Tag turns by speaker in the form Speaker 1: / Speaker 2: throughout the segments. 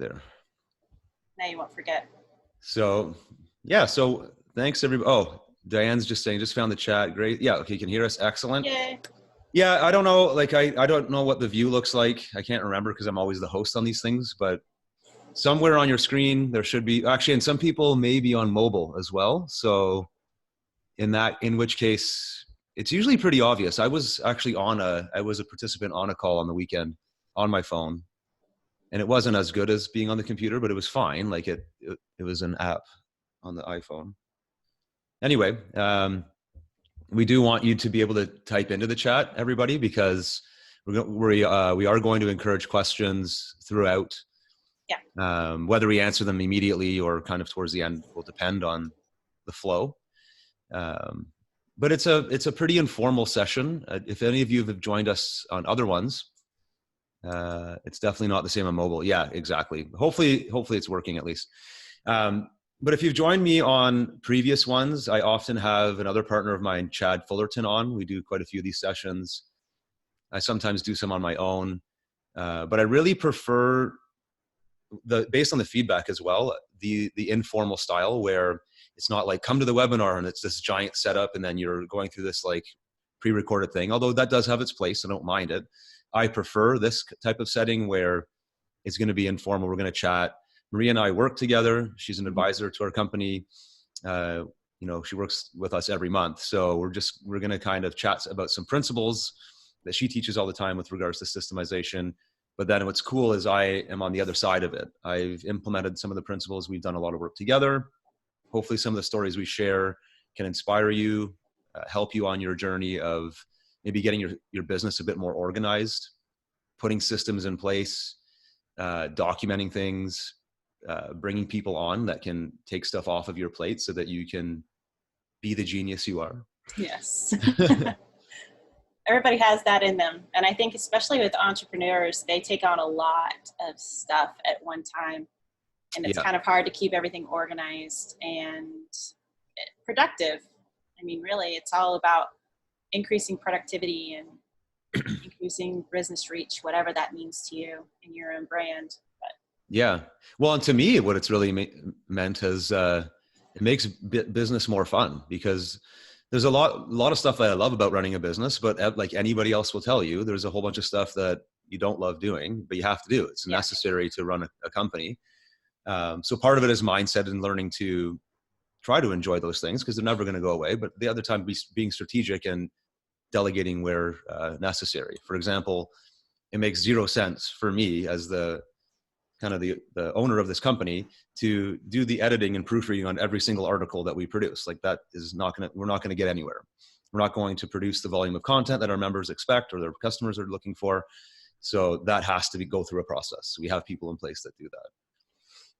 Speaker 1: there.
Speaker 2: Now you won't forget.
Speaker 1: So yeah, so thanks everybody. Oh, Diane's just saying, just found the chat. Great. Yeah. Okay. You can hear us. Excellent.
Speaker 2: Yay.
Speaker 1: Yeah. I don't know. Like, I don't know what the view looks like. I can't remember because I'm always the host on these things, but somewhere on your screen, there should be actually, and some people may be on mobile as well. So in which case it's usually pretty obvious. I was actually I was a participant on a call on the weekend on my phone, and it wasn't as good as being on the computer, but it was fine. Like it was an app on the iPhone. Anyway, we do want you to be able to type into the chat, everybody, because we are going to encourage questions throughout.
Speaker 2: Yeah.
Speaker 1: Whether we answer them immediately or kind of towards the end will depend on the flow. But it's a pretty informal session. If any of you have joined us on other ones, it's definitely not the same on mobile. Yeah, exactly. Hopefully it's working at least. But if you've joined me on previous ones, I often have another partner of mine, Chad Fullerton, on. We do quite a few of these sessions. I sometimes do some on my own, but I really prefer based on the feedback as well, the informal style where it's not like come to the webinar and it's this giant setup and then you're going through this like pre-recorded thing. Although that does have its place, I don't mind it. I prefer this type of setting where it's going to be informal. We're going to chat. Maria and I work together. She's an advisor to our company. She works with us every month. So we're going to kind of chat about some principles that she teaches all the time with regards to systemization. But then what's cool is I am on the other side of it. I've implemented some of the principles. We've done a lot of work together. Hopefully some of the stories we share can inspire you, help you on your journey of maybe getting your business a bit more organized, putting systems in place, documenting things, bringing people on that can take stuff off of your plate so that you can be the genius you are.
Speaker 2: Yes. Everybody has that in them. And I think especially with entrepreneurs, they take on a lot of stuff at one time. And it's kind of hard to keep everything organized and productive. I mean, really, it's all about increasing productivity and increasing business reach, whatever that means to you in your own brand. But
Speaker 1: yeah. Well, and to me, what it's really meant is it makes business more fun, because there's a lot of stuff that I love about running a business, but like anybody else will tell you, there's a whole bunch of stuff that you don't love doing, but you have to do. It's necessary to run a company. So part of it is mindset and learning to try to enjoy those things because they're never going to go away. But the other time, being strategic and delegating where necessary. For example, it makes zero sense for me as the kind of the owner of this company to do the editing and proofreading on every single article that we produce. Like that is we're not going to get anywhere. We're not going to produce the volume of content that our members expect or their customers are looking for. So that has to go through a process. We have people in place that do that.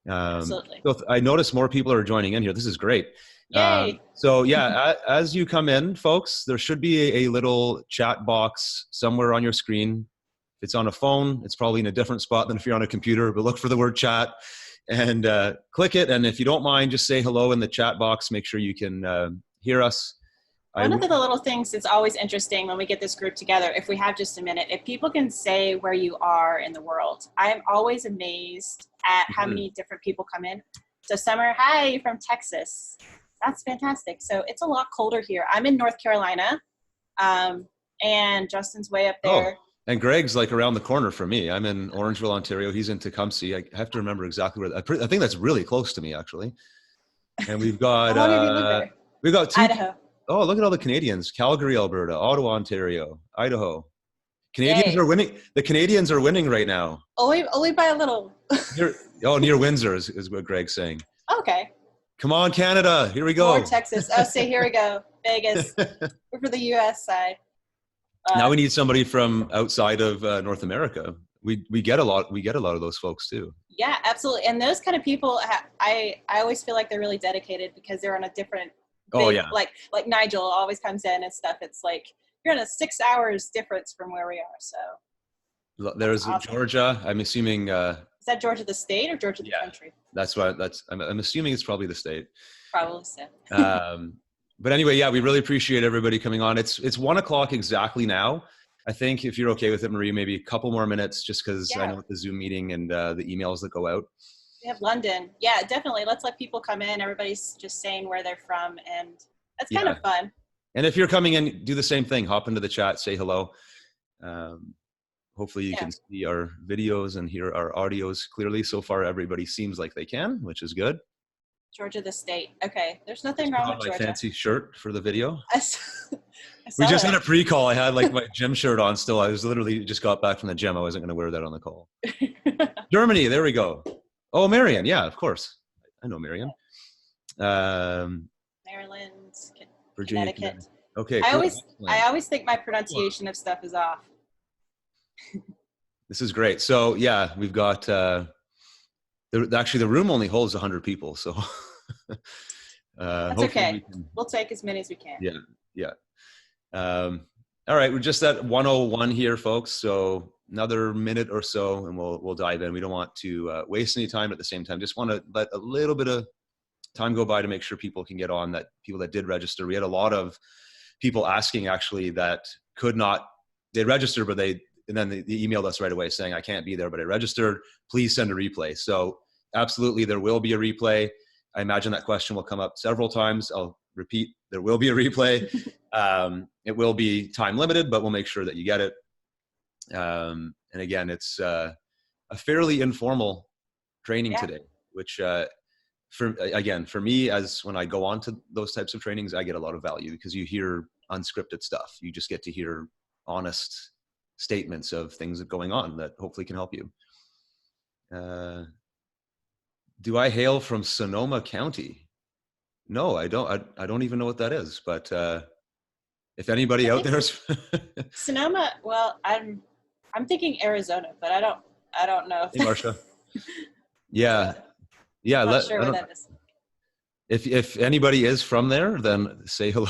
Speaker 2: absolutely.
Speaker 1: So I notice more people are joining in here. This is great.
Speaker 2: Yay.
Speaker 1: So yeah, as you come in, folks, there should be a little chat box somewhere on your screen. If it's on a phone, it's probably in a different spot than if you're on a computer, but look for the word chat and click it. And if you don't mind, just say hello in the chat box. Make sure you can hear us.
Speaker 2: One of the little things that's always interesting when we get this group together, if we have just a minute, if people can say where you are in the world. I'm always amazed at how many different people come in. So Summer, hi, you're from Texas. That's fantastic. So it's a lot colder here. I'm in North Carolina, and Justin's way up there.
Speaker 1: Oh, and Greg's like around the corner from me. I'm in Orangeville, Ontario. He's in Tecumseh. I have to remember exactly where. I think that's really close to me, actually. And we've got
Speaker 2: How long have you lived there?
Speaker 1: We've got two.
Speaker 2: Idaho.
Speaker 1: Oh, look at all the Canadians. Calgary, Alberta, Ottawa, Ontario, Idaho. Canadians are winning. The Canadians are winning right now.
Speaker 2: Only by a little.
Speaker 1: Near Windsor is what Greg's saying.
Speaker 2: Okay.
Speaker 1: Come on, Canada. Here we go.
Speaker 2: Or Texas. Oh, see, here we go. Vegas. We're for the U.S. side.
Speaker 1: Now we need somebody from outside of North America. We get a lot. We get a lot of those folks too.
Speaker 2: Yeah, absolutely. And those kind of people, I always feel like they're really dedicated because they're on a different. Like Nigel always comes in and stuff. It's like you're in a 6 hours difference from where we are. So
Speaker 1: there's awesome. Georgia. I'm assuming.
Speaker 2: Is that Georgia the state or Georgia the country?
Speaker 1: That's why. I'm assuming it's probably the state.
Speaker 2: Probably so.
Speaker 1: But anyway, yeah, we really appreciate everybody coming on. It's 1:00 exactly now. I think if you're okay with it, Marie, maybe a couple more minutes, just because I
Speaker 2: Yeah,
Speaker 1: know with the Zoom meeting and the emails that go out.
Speaker 2: we have London. Yeah, definitely. Let's let people come in. Everybody's just saying where they're from, and that's kind
Speaker 1: Yeah.
Speaker 2: of fun.
Speaker 1: And if you're coming in, do the same thing. Hop into the chat, say hello. Um, hopefully you
Speaker 2: Yeah,
Speaker 1: can see our videos and hear our audios clearly. So far, everybody seems like they can, which is good.
Speaker 2: Georgia the state. Okay, there's nothing
Speaker 1: Just put
Speaker 2: wrong
Speaker 1: on
Speaker 2: with
Speaker 1: my
Speaker 2: Georgia.
Speaker 1: fancy shirt for the video.
Speaker 2: I saw, I
Speaker 1: We
Speaker 2: saw
Speaker 1: just had
Speaker 2: it.
Speaker 1: a pre-call. I had like my gym shirt on still. I was literally just got back from the gym. I wasn't going to wear that on the call. Germany, there we go. Oh, Marion. Yeah, of course. I know Marion.
Speaker 2: Maryland,
Speaker 1: Virginia,
Speaker 2: Connecticut.
Speaker 1: Connecticut. Okay,
Speaker 2: I
Speaker 1: cool.
Speaker 2: always,
Speaker 1: Excellent.
Speaker 2: I always think my pronunciation of stuff is off.
Speaker 1: This is great. So yeah, we've got, actually the room only holds 100 people. So
Speaker 2: That's
Speaker 1: hopefully we
Speaker 2: okay.
Speaker 1: can,
Speaker 2: We'll take as many as we can.
Speaker 1: yeah, yeah. All right, we're just at 101 here, folks. So another minute or so, and we'll dive in. We don't want to waste any time. At the same time, just want to let a little bit of time go by to make sure people can get on. That people that did register, we had a lot of people asking actually that could not. They registered, but they emailed us right away saying I can't be there, but I registered. Please send a replay. So absolutely, there will be a replay. I imagine that question will come up several times. I'll repeat, there will be a replay. It will be time limited, but we'll make sure that you get it. And again, it's a fairly informal training
Speaker 2: Yeah.
Speaker 1: today, which for me, as when I go on to those types of trainings, I get a lot of value because you hear unscripted stuff. You just get to hear honest statements of things that are going on that hopefully can help you. Do I hail from Sonoma County? No, I don't. I don't even know what that is. But if anybody
Speaker 2: I
Speaker 1: out
Speaker 2: think
Speaker 1: there is,
Speaker 2: Sonoma. Well, I'm thinking Arizona, but I don't know
Speaker 1: hey,
Speaker 2: if
Speaker 1: Marcia. Yeah, yeah.
Speaker 2: I'm not sure
Speaker 1: I
Speaker 2: where
Speaker 1: don't.
Speaker 2: that is.
Speaker 1: If anybody is from there, then say hello.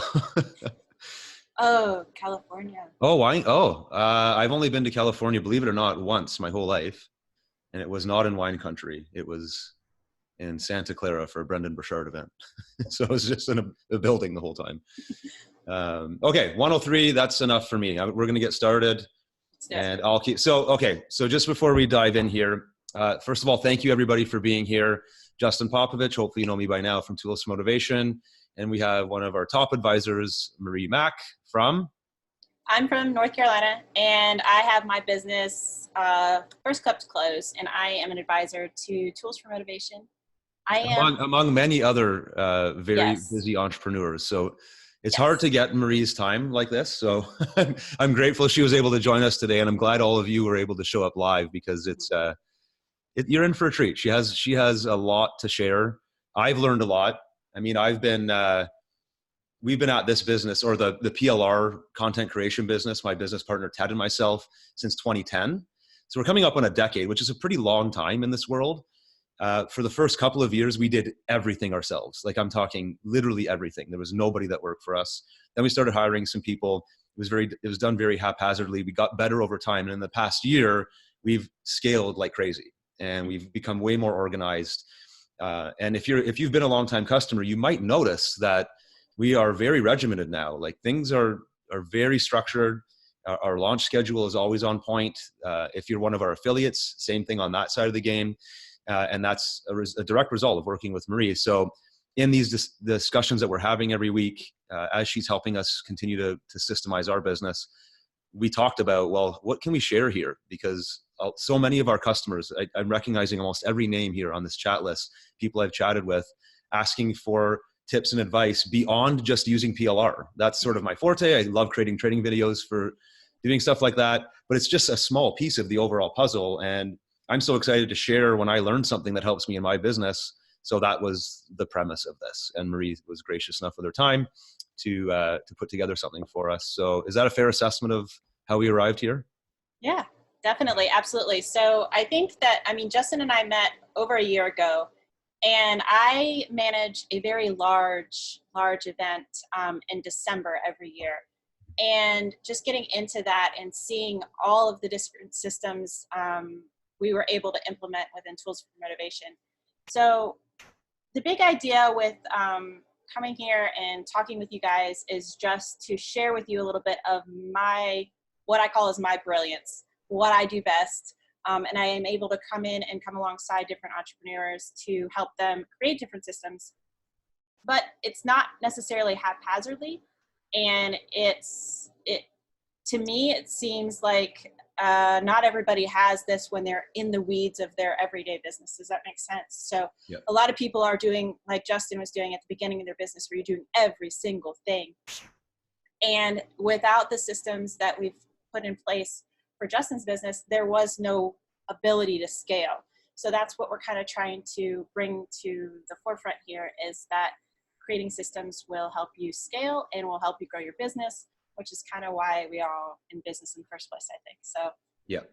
Speaker 2: Oh, California.
Speaker 1: Oh, wine. Oh, I've only been to California, believe it or not, once my whole life, and it was not in wine country. It was in Santa Clara for a Brendan Burchard event. So I was just in a building the whole time. Okay, 103. That's enough for me. We're going to get started, and I'll keep. So okay. So just before we dive in here, first of all, thank you everybody for being here. Justin Popovich. Hopefully you know me by now from Tools for Motivation, and we have one of our top advisors, Marie Mack from.
Speaker 2: I'm from North Carolina, and I have my business, First Cup to Close, and I am an advisor to Tools for Motivation. I am,
Speaker 1: Among many other very
Speaker 2: yes,
Speaker 1: busy entrepreneurs. So it's hard
Speaker 2: yes.
Speaker 1: to get Marie's time like this. So I'm grateful she was able to join us today, and I'm glad all of you were able to show up live because you're in for a treat. She has a lot to share. I've learned a lot. I mean, we've been at this business, or the PLR content creation business, my business partner Ted and myself, since 2010. So we're coming up on a decade, which is a pretty long time in this world. For the first couple of years, we did everything ourselves. Like I'm talking literally everything. There was nobody that worked for us. Then we started hiring some people. It was done very haphazardly. We got better over time. And in the past year, we've scaled like crazy and we've become way more organized. And if you've been a long time customer, you might notice that we are very regimented now. Like things are very structured. Our launch schedule is always on point. If you're one of our affiliates, same thing on that side of the game. And that's a direct result of working with Marie. So in these discussions that we're having every week, as she's helping us continue to systemize our business, we talked about, well, what can we share here? Because so many of our customers, I'm recognizing almost every name here on this chat list, people I've chatted with, asking for tips and advice beyond just using PLR. That's sort of my forte. I love creating training videos for doing stuff like that, but it's just a small piece of the overall puzzle. And I'm so excited to share when I learned something that helps me in my business. So that was the premise of this. And Marie was gracious enough with her time to put together something for us. So is that a fair assessment of how we arrived here?
Speaker 2: Yeah, definitely. Absolutely. So I think that, I mean, Justin and I met over a year ago, and I manage a very large event in December every year. And just getting into that and seeing all of the different systems we were able to implement within Tools for Motivation. So the big idea with coming here and talking with you guys is just to share with you a little bit of what I call is my brilliance, what I do best. And I am able to come in and come alongside different entrepreneurs to help them create different systems. But it's not necessarily haphazardly. And to me, it seems like not everybody has this when they're in the weeds of their everyday business. Does that make sense? So
Speaker 1: Yep.
Speaker 2: a lot of people are doing like Justin was doing at the beginning of their business, where you're doing every single thing. And without the systems that we've put in place for Justin's business, there was no ability to scale. So that's what we're kind of trying to bring to the forefront here, is that creating systems will help you scale and will help you grow your business, which is kind of why we are in business in the first place, I think. So
Speaker 1: Yeah.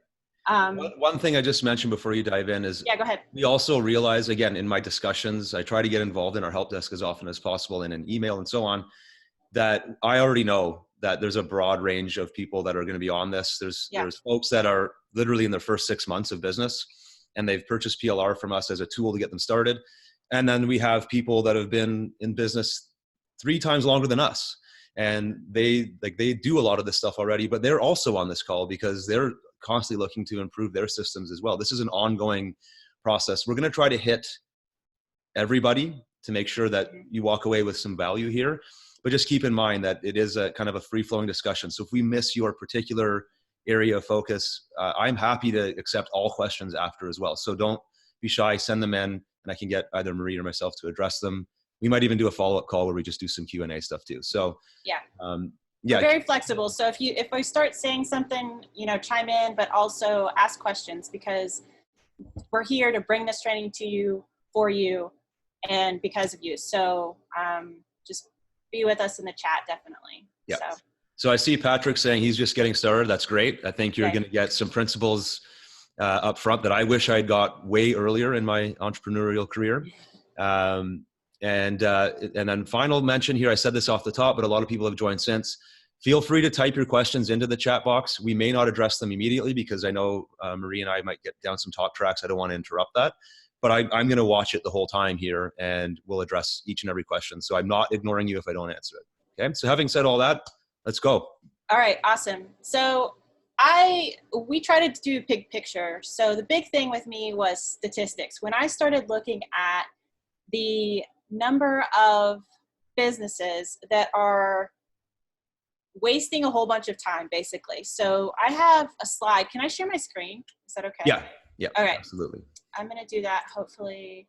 Speaker 1: One thing I just mentioned before you dive in is,
Speaker 2: yeah, go ahead.
Speaker 1: we also realize, again, in my discussions, I try to get involved in our help desk as often as possible, and in email and so on, that I already know that there's a broad range of people that are going to be on this. There's folks that are literally in their first 6 months of business, and they've purchased PLR from us as a tool to get them started. And then we have people that have been in business 3 times longer than us, and they do a lot of this stuff already, but they're also on this call because they're constantly looking to improve their systems as well. This is an ongoing process. We're going to try to hit everybody to make sure that you walk away with some value here. But just keep in mind that it is a kind of a free-flowing discussion. So if we miss your particular area of focus, I'm happy to accept all questions after as well. So don't be shy, send them in, and I can get either Marie or myself to address them. We might even do a follow-up call where we just do some Q&A stuff too. So
Speaker 2: we're very flexible. So if we start saying something, chime in, but also ask questions, because we're here to bring this training to you, for you, and because of you. So just be with us in the chat, definitely.
Speaker 1: Yeah. So I see Patrick saying he's just getting started. That's great. I think you're going to get some principles up front that I wish I'd got way earlier in my entrepreneurial career. And then final mention here, I said this off the top, but a lot of people have joined since. Feel free to type your questions into the chat box. We may not address them immediately because I know Marie and I might get down some talk tracks. I don't want to interrupt that. But I'm going to watch it the whole time here, and we'll address each and every question. So I'm not ignoring you if I don't answer it. Okay. So having said all that, let's go.
Speaker 2: All right. Awesome. So we try to do big picture. So the big thing with me was statistics. When I started looking at the number of businesses that are wasting a whole bunch of time, basically. So I have a slide. Can I share my screen? Is that okay?
Speaker 1: Yeah. Yeah.
Speaker 2: Okay.
Speaker 1: Absolutely.
Speaker 2: I'm going to do that. Hopefully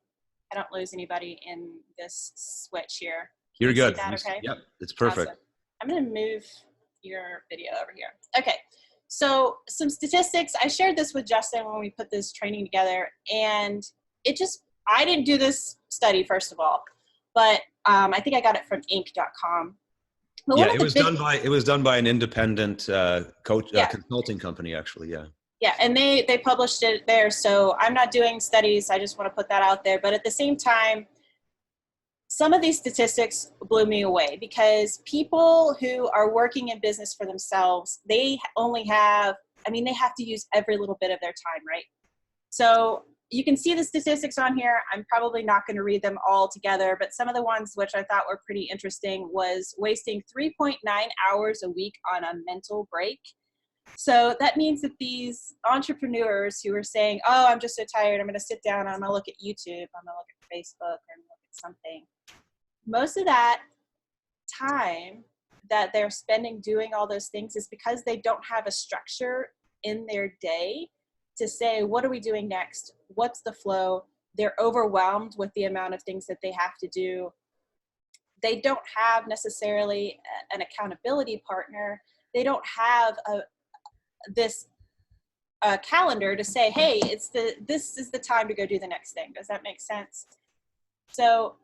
Speaker 2: I don't lose anybody in this switch here.
Speaker 1: You're good.
Speaker 2: That, okay?
Speaker 1: Yep. It's perfect.
Speaker 2: Awesome. I'm going to move your video over here. Okay. So some statistics. I shared this with Justin when we put this training together, and I didn't do this study, first of all, but I think I got it from Inc.com.
Speaker 1: Yeah, it was done by an independent consulting company, actually. Yeah.
Speaker 2: Yeah, and they published it there. So I'm not doing studies. I just want to put that out there. But at the same time, some of these statistics blew me away, because people who are working in business for themselves, they have to use every little bit of their time, right? So you can see the statistics on here. I'm probably not going to read them all together, but some of the ones which I thought were pretty interesting was wasting 3.9 hours a week on a mental break. So that means that these entrepreneurs who are saying, oh, I'm just so tired, I'm going to sit down, I'm going to look at YouTube, I'm going to look at Facebook, or I'm going to look at something. Most of that time that they're spending doing all those things is because they don't have a structure in their day to say, what are we doing next? What's the flow? They're overwhelmed with the amount of things that they have to do. They don't have necessarily an accountability partner. They don't have this calendar to say, hey, this is the time to go do the next thing. Does that make sense? So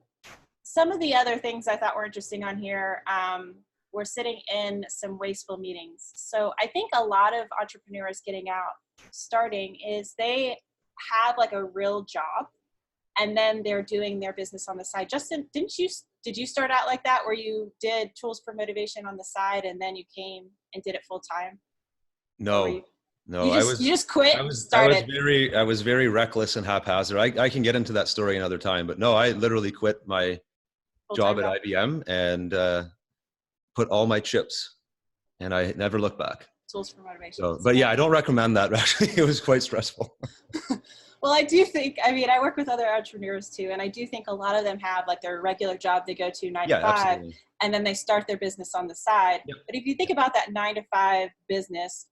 Speaker 2: some of the other things I thought were interesting on here, we're sitting in some wasteful meetings. So I think a lot of entrepreneurs starting is they have like a real job, and then they're doing their business on the side. Justin, did you start out like that, where you did tools for motivation on the side and then you came and did it full time?
Speaker 1: No,
Speaker 2: you just quit.
Speaker 1: I was very reckless and haphazard. I can get into that story another time, but no, I literally quit my job at IBM and put all my chips, and I never looked back.
Speaker 2: Tools for motivation.
Speaker 1: So, but yeah, I don't recommend that. Actually, it was quite stressful.
Speaker 2: Well, I do think, I mean, I work with other entrepreneurs too, and I do think a lot of them have like their regular job they go to 9 to
Speaker 1: Yeah,
Speaker 2: 5,
Speaker 1: absolutely.
Speaker 2: and then they start their business on the side.
Speaker 1: Yep.
Speaker 2: But if you think about that 9 to 5 business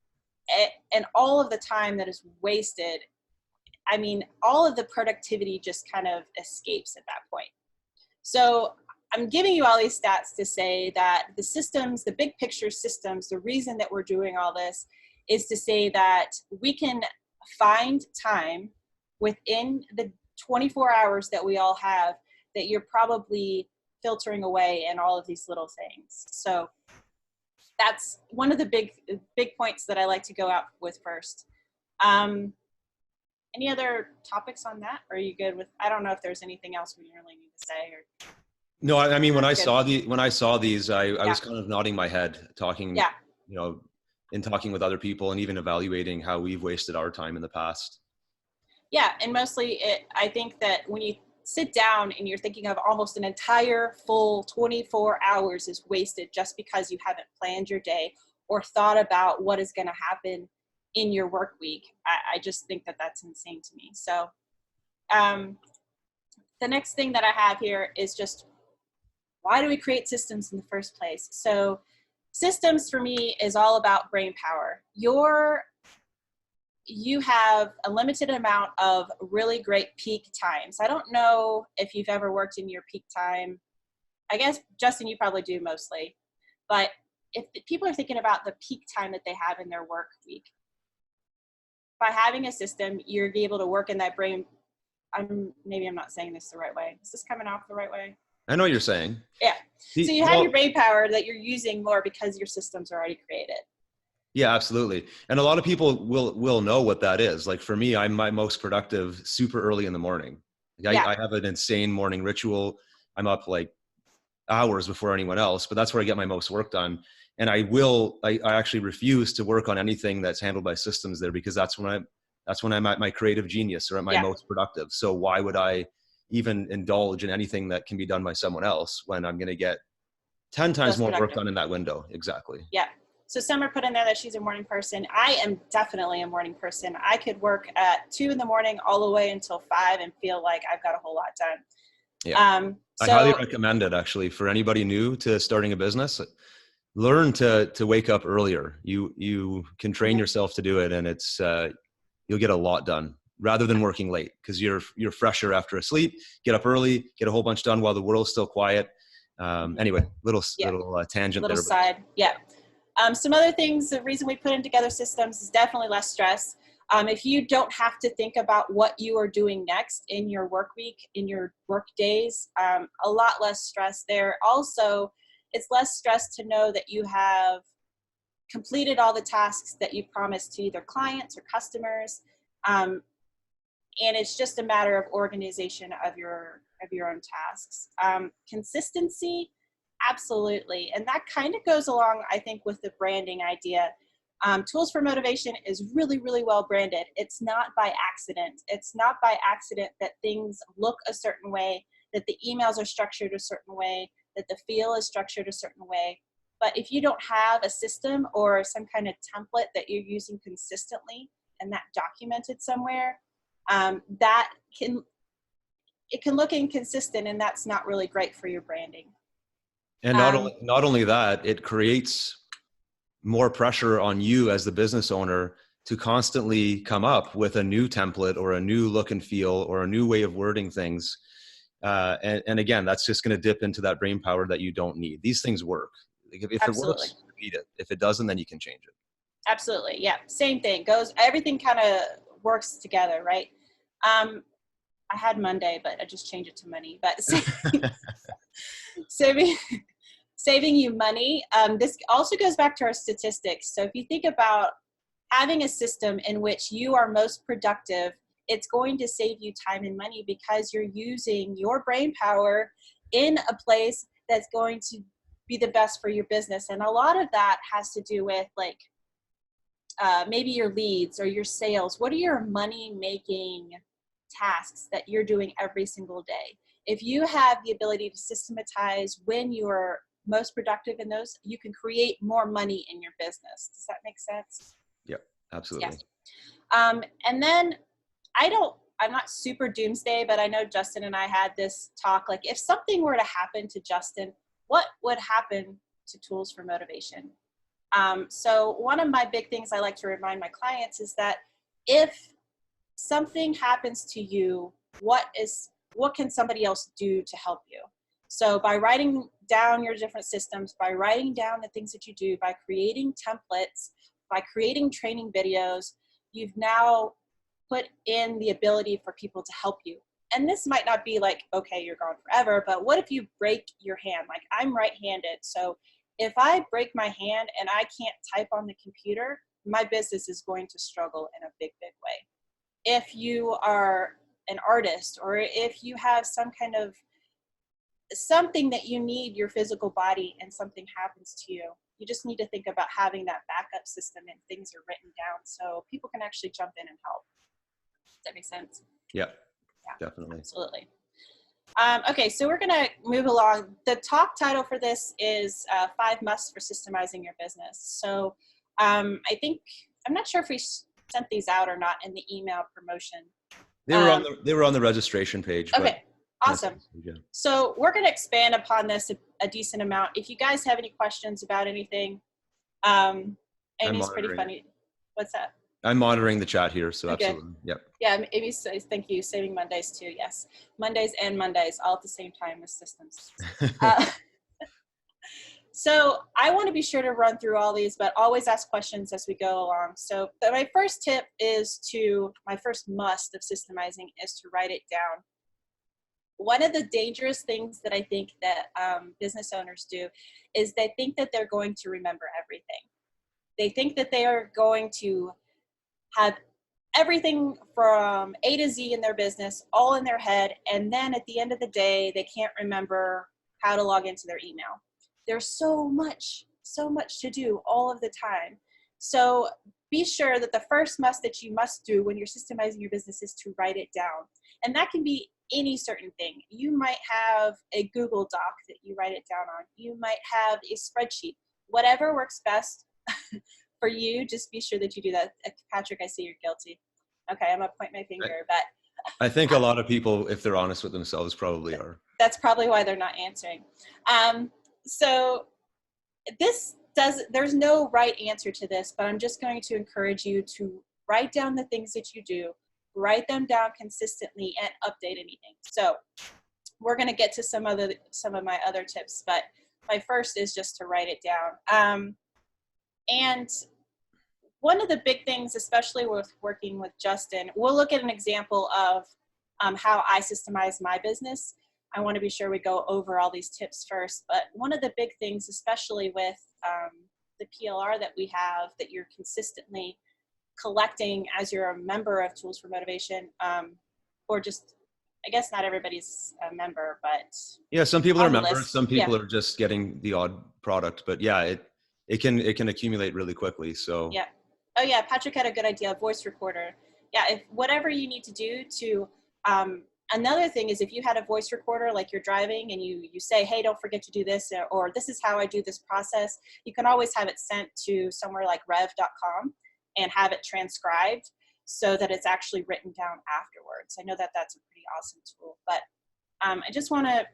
Speaker 2: and all of the time that is wasted, I mean, all of the productivity just kind of escapes at that point. So I'm giving you all these stats to say that the systems, the big picture systems, the reason that we're doing all this is to say that we can find time within the 24 hours that we all have that you're probably filtering away in all of these little things. So that's one of the big points that I like to go out with first. Any other topics on that? Or are you good with, I don't know if there's anything else we really need to say or.
Speaker 1: No, I mean, when I
Speaker 2: Good.
Speaker 1: saw these, I
Speaker 2: Yeah.
Speaker 1: was kind of nodding my head, talking,
Speaker 2: Yeah.
Speaker 1: you know, in talking with other people and even evaluating how we've wasted our time in the past.
Speaker 2: Yeah, and mostly I think that when you sit down and you're thinking of almost an entire full 24 hours is wasted just because you haven't planned your day or thought about what is going to happen in your work week. I just think that that's insane to me. So the next thing that I have here is just, why do we create systems in the first place? So systems for me is all about brain power. You have a limited amount of really great peak times. I don't know if you've ever worked in your peak time. I guess, Justin, you probably do mostly. But if people are thinking about the peak time that they have in their work week, by having a system, you're able to work in that brain. Maybe I'm not saying this the right way. Is this coming off the right way?
Speaker 1: I know what you're saying.
Speaker 2: Yeah. So you have your brain power that you're using more because your systems are already created.
Speaker 1: Yeah, absolutely. And a lot of people will know what that is. Like for me, I'm my most productive super early in the morning. Like
Speaker 2: Yeah.
Speaker 1: I have an insane morning ritual. I'm up like hours before anyone else, but that's where I get my most work done. And I actually refuse to work on anything that's handled by systems there, because that's when I'm at my creative genius or at my most productive. So why would I even indulge in anything that can be done by someone else when I'm going to get 10 times more work done in that window? Exactly.
Speaker 2: Yeah. So Summer put in there that she's a morning person. I am definitely a morning person. I could work at 2 a.m. all the way until 5 and feel like I've got a whole lot done.
Speaker 1: Yeah. I highly recommend it, actually, for anybody new to starting a business. Learn to wake up earlier. You can train yourself to do it, and it's you'll get a lot done rather than working late, because you're fresher after a sleep. Get up early, get a whole bunch done while the world's still quiet. Anyway, little tangent
Speaker 2: little
Speaker 1: there.
Speaker 2: Side. Yeah. Some other things, the reason we put in together systems is definitely less stress. If you don't have to think about what you are doing next in your work week, in your work days, a lot less stress there. Also, it's less stress to know that you have completed all the tasks that you promised to either clients or customers. And it's just a matter of organization of your own tasks. Consistency, absolutely. And that kind of goes along, I think, with the branding idea. Tools for Motivation is really, really well branded. It's not by accident. It's not by accident that things look a certain way, that the emails are structured a certain way, that the feel is structured a certain way. But if you don't have a system or some kind of template that you're using consistently and that documented somewhere, that can look inconsistent, and that's not really great for your branding.
Speaker 1: And not only that, it creates more pressure on you as the business owner to constantly come up with a new template or a new look and feel or a new way of wording things. And again, that's just going to dip into that brain power that you don't need. These things work. If it works, repeat it. If it doesn't, then you can change it.
Speaker 2: Absolutely. Yeah. Same thing everything kind of works together, right? I had Monday, but I just changed it to money, but saving you money. This also goes back to our statistics. So if you think about having a system in which you are most productive, it's going to save you time and money because you're using your brain power in a place that's going to be the best for your business. And a lot of that has to do with like maybe your leads or your sales. What are your money making tasks that you're doing every single day? If you have the ability to systematize when you're most productive in those, you can create more money in your business. Does that make sense?
Speaker 1: Yep, absolutely.
Speaker 2: Yes. And then I'm not super doomsday, but I know Justin and I had this talk, like if something were to happen to Justin, what would happen to Tools for Motivation? So one of my big things I like to remind my clients is that if something happens to you, what can somebody else do to help you? So by writing down your different systems, by writing down the things that you do, by creating templates, by creating training videos, you've now put in the ability for people to help you. And this might not be like, okay, you're gone forever, but what if you break your hand? Like I'm right-handed, so if I break my hand and I can't type on the computer, my business is going to struggle in a big, big way. If you are an artist, or if you have some kind of something that you need your physical body and something happens to you, you just need to think about having that backup system and things are written down so people can actually jump in and help. Does that make sense?
Speaker 1: Yeah,
Speaker 2: Yeah,
Speaker 1: definitely.
Speaker 2: absolutely. Okay, so we're gonna move along. The talk title for this is 5 Musts for Systemizing Your Business. So I think, I'm not sure if we sent these out or not in the email promotion.
Speaker 1: They were on the registration page.
Speaker 2: Okay, awesome.
Speaker 1: Yeah.
Speaker 2: So we're gonna expand upon this a decent amount. If you guys have any questions about anything, Amy's pretty funny. What's that?
Speaker 1: I'm monitoring the chat here, so
Speaker 2: okay.
Speaker 1: Absolutely. Yep.
Speaker 2: Yeah, Amy says, thank you. Saving Mondays too. Yes. Mondays and Mondays all at the same time with systems. So I want to be sure to run through all these, but always ask questions as we go along. So my first tip is my first must of systemizing is to write it down. One of the dangerous things that I think that business owners do is they think that they're going to remember everything. They think that they are going to have everything from A to Z in their business all in their head, and then at the end of the day, they can't remember how to log into their email. There's so much to do all of the time. So be sure that the first must that you must do when you're systemizing your business is to write it down. And that can be any certain thing. You might have a Google Doc that you write it down on. You might have a spreadsheet. Whatever works best for you, just be sure that you do that. Patrick, I see you're guilty. Okay, I'm gonna point my finger, but
Speaker 1: I think a lot of people, if they're honest with themselves, probably are.
Speaker 2: That's probably why they're not answering. So there's no right answer to this, but I'm just going to encourage you to write down the things that you do, write them down consistently, and update anything. So we're gonna get to some of my other tips, but my first is just to write it down. And one of the big things, especially with working with Justin, we'll look at an example of how I systemize my business. I want to be sure we go over all these tips first, but one of the big things, especially with the PLR that we have, that you're consistently collecting as you're a member of Tools for Motivation, or just, I guess not everybody's a member, but
Speaker 1: yeah, some people are members, some people are just getting the odd product, but yeah, it can accumulate really quickly. So
Speaker 2: yeah. Oh yeah, Patrick had a good idea, voice recorder. Yeah, if whatever you need to do to, another thing is if you had a voice recorder, like you're driving and you say, hey, don't forget to do this, or this is how I do this process, you can always have it sent to somewhere like rev.com and have it transcribed so that it's actually written down afterwards. I know that that's a pretty awesome tool, but I just want to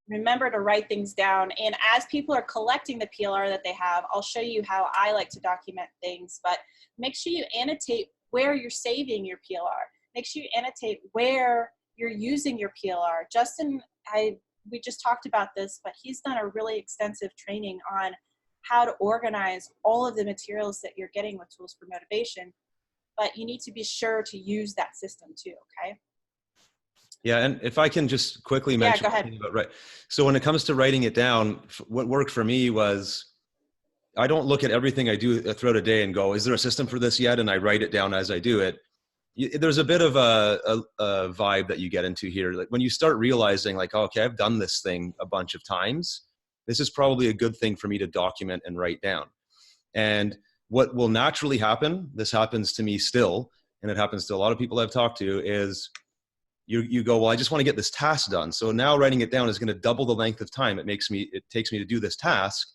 Speaker 2: remember to write things down. And as people are collecting the PLR that they have, I'll show you how I like to document things, but make sure you annotate where you're saving your PLR. Make sure you annotate where you're using your PLR. Justin, we just talked about this, but he's done a really extensive training on how to organize all of the materials that you're getting with Tools for Motivation, but you need to be sure to use that system too, okay?
Speaker 1: Yeah, and if I can just quickly mention,
Speaker 2: go ahead.
Speaker 1: Right. So when it comes to writing it down, what worked for me was I don't look at everything I do throughout a day and go, is there a system for this yet? And I write it down as I do it. There's a bit of a vibe that you get into here. Like when you start realizing like, oh, okay, I've done this thing a bunch of times. This is probably a good thing for me to document and write down. And what will naturally happen, this happens to me still, and it happens to a lot of people I've talked to, is you go, well, I just want to get this task done. So now writing it down is going to double the length of time it takes me to do this task.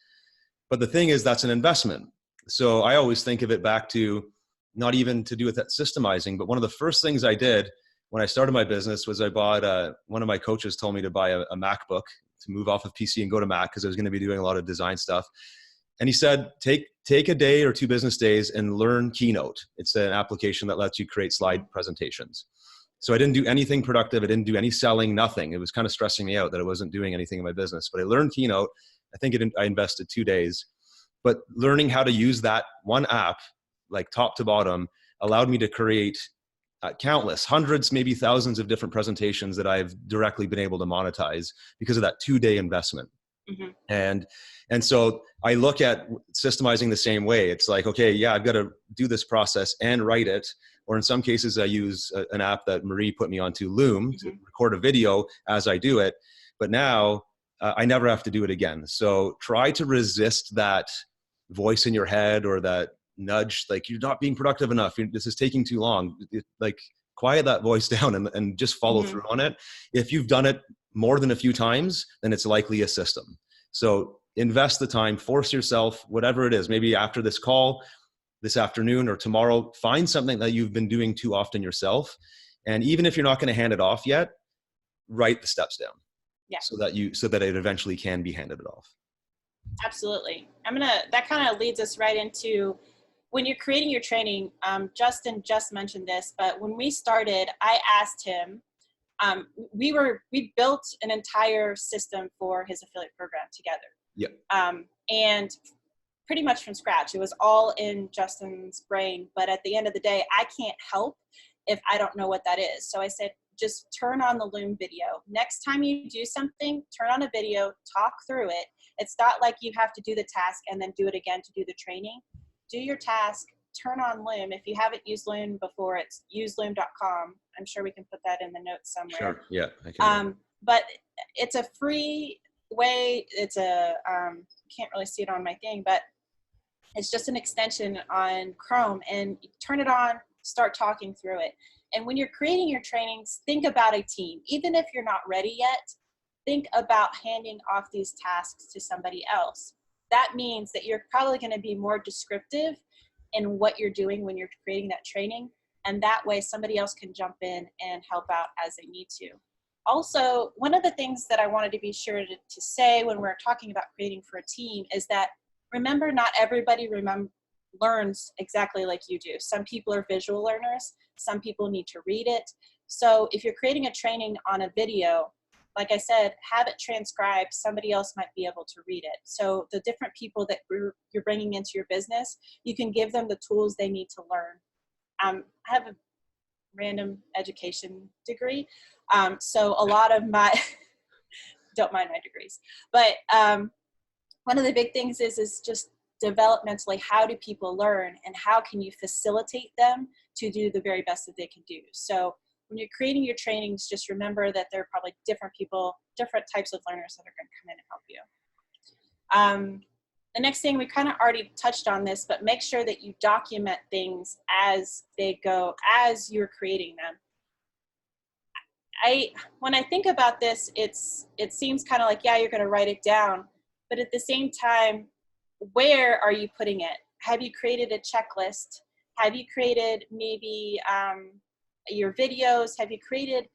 Speaker 1: But the thing is, that's an investment. So I always think of it back to not even to do with that systemizing, but one of the first things I did when I started my business was I bought one of my coaches told me to buy a MacBook to move off of PC and go to Mac because I was going to be doing a lot of design stuff. And he said, take a day or 2 business days and learn Keynote. It's an application that lets you create slide presentations. So I didn't do anything productive. I didn't do any selling, nothing. It was kind of stressing me out that I wasn't doing anything in my business. But I learned Keynote. I think I invested 2 days. But learning how to use that one app, like top to bottom, allowed me to create countless, hundreds, maybe thousands of different presentations that I've directly been able to monetize because of that 2-day investment. Mm-hmm. And so I look at systemizing the same way. It's like, okay, yeah, I've got to do this process and write it. Or in some cases, I use an app that Marie put me onto, Loom, to record a video as I do it. But now I never have to do it again. So try to resist that voice in your head or that nudge, like you're not being productive enough. This is taking too long. Like quiet that voice down and just follow through on it. If you've done it more than a few times, then it's likely a system. So invest the time, force yourself, whatever it is, maybe after this call, this afternoon or tomorrow, find something that you've been doing too often yourself. And even if you're not going to hand it off yet, write the steps down. Yeah. So that it eventually can be handed off.
Speaker 2: Absolutely. That kind of leads us right into when you're creating your training. Justin just mentioned this, but when we started, I asked him, we built an entire system for his affiliate program together.
Speaker 1: Yeah.
Speaker 2: And pretty much from scratch. It was all in Justin's brain. But at the end of the day, I can't help if I don't know what that is. So I said, just turn on the Loom video. Next time you do something, turn on a video, talk through it. It's not like you have to do the task and then do it again to do the training. Do your task, turn on Loom. If you haven't used Loom before, it's useloom.com. I'm sure we can put that in the notes somewhere.
Speaker 1: Sure, yeah. I can.
Speaker 2: But it's a free way. It's can't really see it on my thing, but it's just an extension on Chrome, and you turn it on, start talking through it. And when you're creating your trainings, think about a team. Even if you're not ready yet, think about handing off these tasks to somebody else. That means that you're probably going to be more descriptive in what you're doing when you're creating that training. And that way somebody else can jump in and help out as they need to. Also, one of the things that I wanted to be sure to say when we're talking about creating for a team is that remember, not everybody learns exactly like you do. Some people are visual learners. Some people need to read it. So if you're creating a training on a video, like I said, have it transcribed. Somebody else might be able to read it. So the different people that you're bringing into your business, you can give them the tools they need to learn. I have a random education degree. So a lot of my, don't mind my degrees, but one of the big things is just developmentally, how do people learn and how can you facilitate them to do the very best that they can do? So when you're creating your trainings, just remember that there are probably different people, different types of learners that are going to come in and help you. The next thing, we kind of already touched on this, but make sure that you document things as they go, as you're creating them. When I think about this, it seems kind of like, yeah, you're going to write it down, but at the same time, where are you putting it? Have you created a checklist? Have you created maybe your videos? Have you created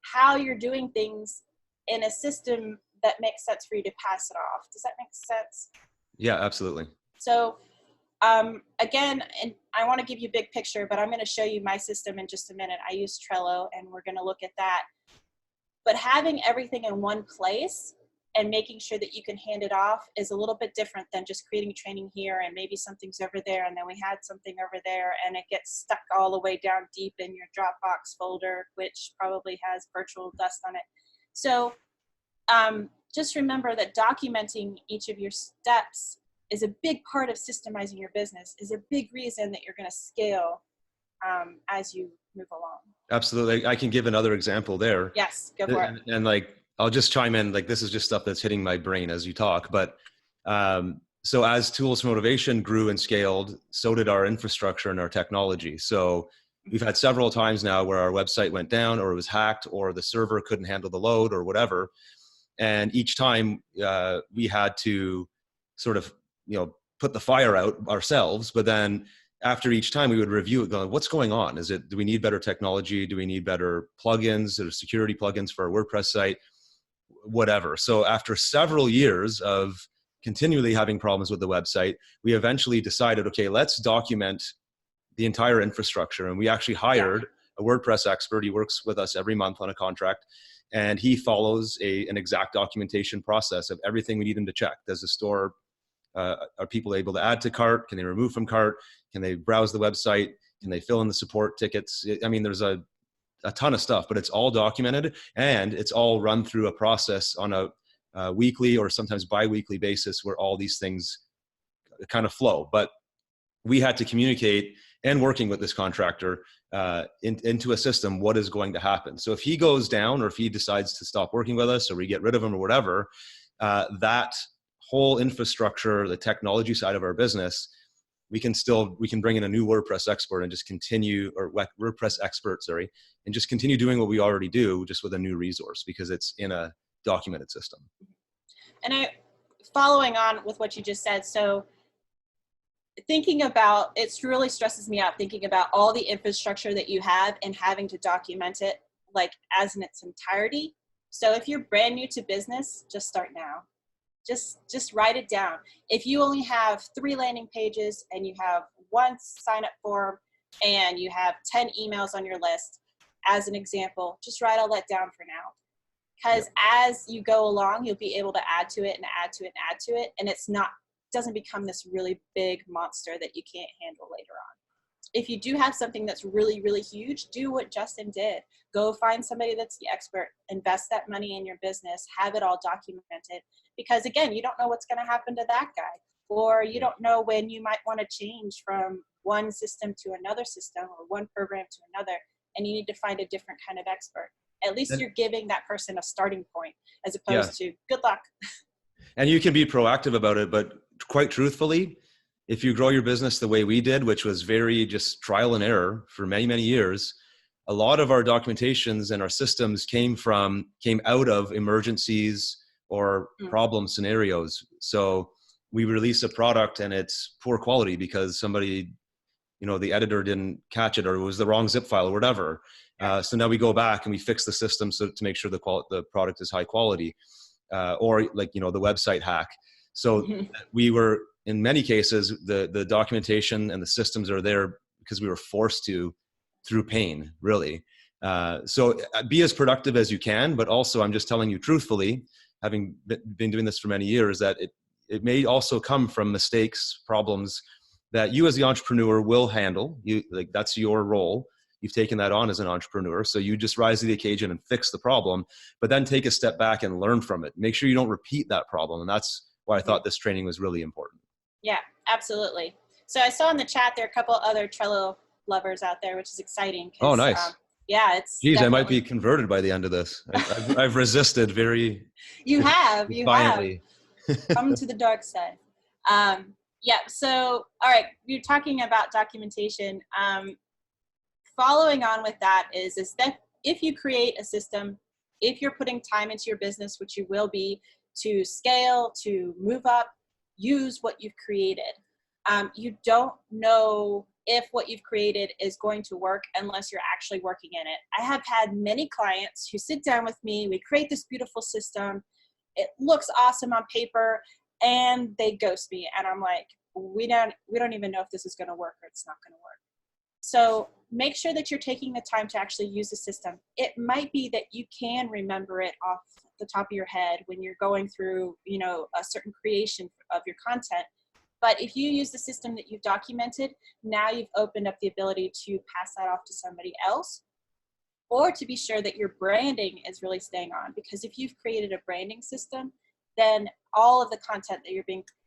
Speaker 2: how you're doing things in a system that makes sense for you to pass it off? Does that make sense?
Speaker 1: Yeah, absolutely.
Speaker 2: So again, and I want to give you a big picture, but I'm going to show you my system in just a minute. I use Trello, and we're going to look at that. But having everything in one place and making sure that you can hand it off is a little bit different than just creating training here and maybe something's over there and then we had something over there and it gets stuck all the way down deep in your Dropbox folder, which probably has virtual dust on it. So just remember that documenting each of your steps is a big part of systemizing your business, is a big reason that you're going to scale as you move along.
Speaker 1: Absolutely. I can give another example there.
Speaker 2: Yes, go for it.
Speaker 1: And like, I'll just chime in, like, this is just stuff that's hitting my brain as you talk. But so as Tools for Motivation grew and scaled, so did our infrastructure and our technology. So we've had several times now where our website went down, or it was hacked, or the server couldn't handle the load, or whatever. And each time we had to sort of, put the fire out ourselves. But then after each time we would review it, going, what's going on? Do we need better technology? Do we need better plugins or security plugins for our WordPress site? Whatever. So after several years of continually having problems with the website, we eventually decided, okay, let's document the entire infrastructure. And we actually hired a WordPress expert. He works with us every month on a contract, and he follows an exact documentation process of everything we need him to check. Does the store, are people able to add to cart? Can they remove from cart? Can they browse the website? Can they fill in the support tickets? I mean, there's a ton of stuff, but it's all documented, and it's all run through a process on a weekly or sometimes bi-weekly basis where all these things kind of flow. But we had to communicate, and working with this contractor into a system, what is going to happen. So if he goes down, or if he decides to stop working with us, or we get rid of him or whatever, that whole infrastructure, the technology side of our business, we can bring in a new WordPress expert and just continue, or WordPress expert, sorry, and just continue doing what we already do, just with a new resource, because it's in a documented system.
Speaker 2: And following on with what you just said, so thinking about, it really stresses me out thinking about all the infrastructure that you have and having to document it like as in its entirety. So if you're brand new to business, just start now. Just write it down. If you only have 3 landing pages and you have 1 sign up form and you have 10 emails on your list, as an example, just write all that down for now. Because as you go along, you'll be able to add to it and add to it and add to it. And doesn't become this really big monster that you can't handle later on. If you do have something that's really, really huge, do what Justin did. Go find somebody that's the expert, invest that money in your business, have it all documented. Because again, you don't know what's going to happen to that guy, or you don't know when you might want to change from one system to another system, or one program to another, and you need to find a different kind of expert. At least you're giving that person a starting point, as opposed to good luck.
Speaker 1: And you can be proactive about it, but quite truthfully, if you grow your business the way we did, which was very just trial and error for many, many years, a lot of our documentations and our systems came out of emergencies or problem scenarios. So we release a product and it's poor quality because somebody, the editor didn't catch it, or it was the wrong zip file or whatever. So now we go back and we fix the system to make sure the product is high quality, or the website hack. So we were, in many cases, the documentation and the systems are there because we were forced to, through pain, really. So be as productive as you can, but also I'm just telling you truthfully, having been doing this for many years, that it may also come from mistakes, problems that you as the entrepreneur will handle. That's your role. You've taken that on as an entrepreneur. So you just rise to the occasion and fix the problem, but then take a step back and learn from it. Make sure you don't repeat that problem. And that's why I thought this training was really important.
Speaker 2: Yeah, absolutely. So I saw in the chat there are a couple other Trello lovers out there, which is exciting.
Speaker 1: Oh, nice.
Speaker 2: It's
Speaker 1: geez, I might be converted by the end of this. I've resisted very defiantly.
Speaker 2: Come to the dark side. So all right, you're talking about documentation. Following on with that is that if you create a system, if you're putting time into your business, which you will be, to scale, to move up, use what you've created. You don't know if what you've created is going to work unless you're actually working in it. I have had many clients who sit down with me, we create this beautiful system, it looks awesome on paper, and they ghost me. And I'm like, we don't even know if this is going to work or it's not going to work. So make sure that you're taking the time to actually use the system. It might be that you can remember it off the top of your head when you're going through, a certain creation of your content. But if you use the system that you've documented, now you've opened up the ability to pass that off to somebody else, or to be sure that your branding is really staying on. Because if you've created a branding system, then all of the content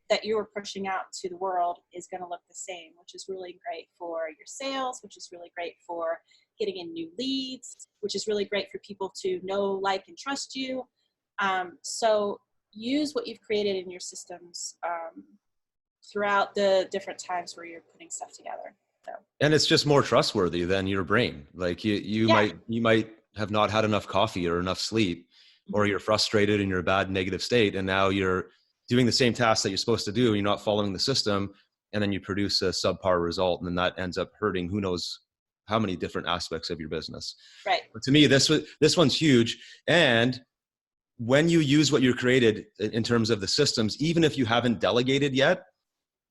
Speaker 2: that you are pushing out to the world is going to look the same, which is really great for your sales, which is really great for getting in new leads, which is really great for people to know, like, and trust you. So use what you've created in your systems throughout the different times where you're putting stuff together. So
Speaker 1: And it's just more trustworthy than your brain. Like
Speaker 2: yeah.
Speaker 1: you might have not had enough coffee or enough sleep, or
Speaker 2: Mhm.
Speaker 1: you're frustrated and you're a bad negative state, and now you're doing the same task that you're supposed to do, and you're not following the system, and then you produce a subpar result, and then that ends up hurting who knows how many different aspects of your business.
Speaker 2: Right.
Speaker 1: But to me, this one's huge. And when you use what you created in terms of the systems, even if you haven't delegated yet,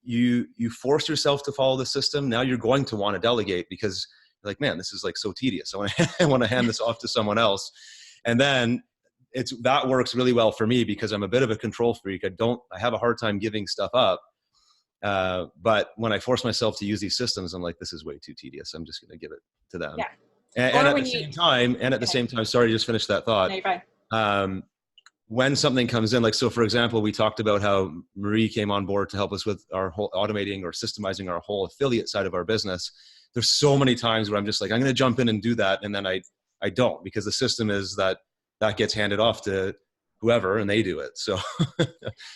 Speaker 1: you force yourself to follow the system. Now you're going to want to delegate because you're like, man, this is like so tedious. I want to hand this off to someone else. And then that works really well for me because I'm a bit of a control freak. I have a hard time giving stuff up. But when I force myself to use these systems, I'm like, this is way too tedious. I'm just going to give it to them.
Speaker 2: Yeah.
Speaker 1: And
Speaker 2: Or
Speaker 1: at the
Speaker 2: when you,
Speaker 1: same time, sorry to just finish that thought.
Speaker 2: no, you're fine.
Speaker 1: When something comes in, like, so for example, we talked about how Marie came on board to help us with our whole automating or systemizing our whole affiliate side of our business. There's so many times where I'm just like, I'm going to jump in and do that. And then I don't, because the system is that gets handed off to whoever and they do it. So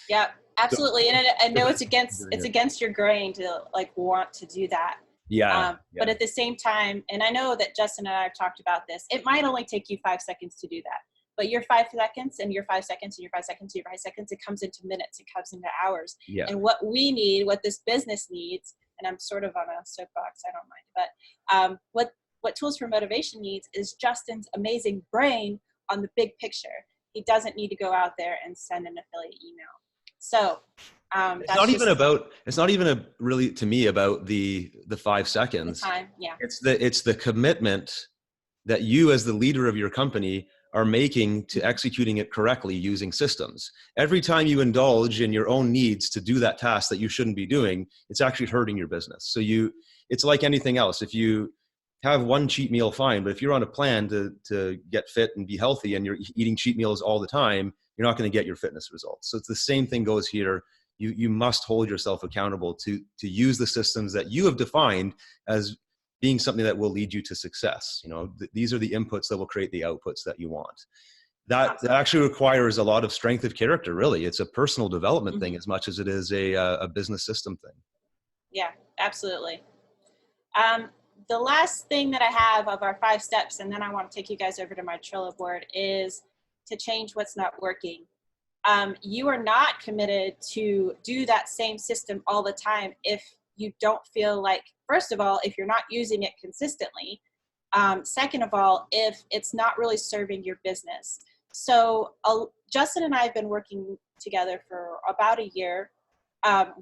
Speaker 2: Yeah, absolutely. And I know it's
Speaker 1: doing it.
Speaker 2: against your grain to like want to do that.
Speaker 1: Yeah.
Speaker 2: But at the same time, and I know that Justin and I have talked about this, it might only take you 5 seconds to do that. But your 5 seconds and your 5 seconds and your 5 seconds and your 5 seconds, it comes into minutes, it comes into hours.
Speaker 1: Yeah.
Speaker 2: And what we need, what this business needs, and I'm sort of on a soapbox, I don't mind, but what Tools for Motivation needs is Justin's amazing brain on the big picture. He doesn't need to go out there and send an affiliate email. So
Speaker 1: it's not even really to me about the 5 seconds.
Speaker 2: The time. Yeah.
Speaker 1: It's the commitment that you as the leader of your company are making to executing it correctly using systems. Every time you indulge in your own needs to do that task that you shouldn't be doing, it's actually hurting your business. So it's like anything else. If you have one cheat meal, fine. But if you're on a plan to get fit and be healthy and you're eating cheat meals all the time, you're not going to get your fitness results. So it's the same thing goes here. You must hold yourself accountable to use the systems that you have defined as being something that will lead you to success. These are the inputs that will create the outputs that you want. That actually requires a lot of strength of character, really. It's a personal development thing as much as it is a business system thing.
Speaker 2: Yeah, absolutely. The last thing that I have of our 5 steps, and then I want to take you guys over to my Trello board, is to change what's not working. You are not committed to do that same system all the time if you don't feel like, first of all, if you're not using it consistently. Second of all, if it's not really serving your business. So Justin and I have been working together for about a year.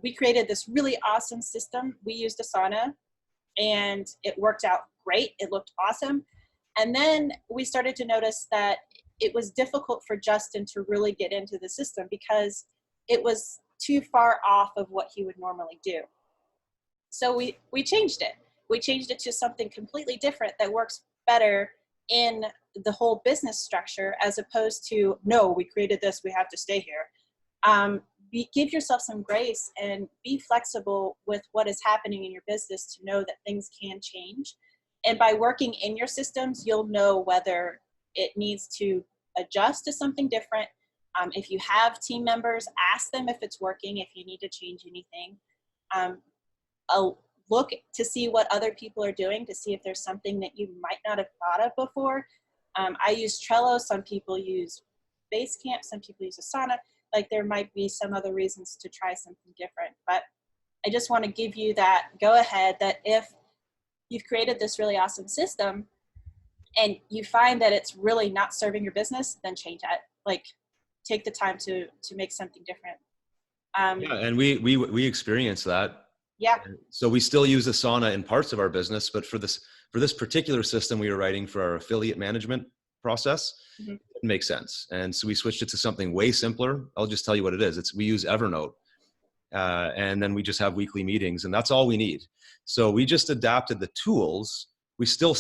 Speaker 2: We created this really awesome system. We used Asana and it worked out great. It looked awesome. And then we started to notice that it was difficult for Justin to really get into the system because it was too far off of what he would normally do. So we changed it. We changed it to something completely different that works better in the whole business structure, as opposed to, no, we created this, we have to stay here. Give yourself some grace and be flexible with what is happening in your business to know that things can change. And by working in your systems, you'll know whether it needs to adjust to something different. If you have team members, ask them if it's working, if you need to change anything. Look to see what other people are doing, to see if there's something that you might not have thought of before. I use Trello. Some people use Basecamp. Some people use Asana. Like, there might be some other reasons to try something different. But I just want to give you that go ahead that if you've created this really awesome system and you find that it's really not serving your business, then change it. Like, take the time to make something different.
Speaker 1: Yeah, and we experience that.
Speaker 2: Yeah.
Speaker 1: So we still use Asana in parts of our business, but for this particular system we were writing for our affiliate management process, it makes sense. And so we switched it to something way simpler. I'll just tell you what it is. We use Evernote, and then we just have weekly meetings, and that's all we need. So we just adapted the tools. We still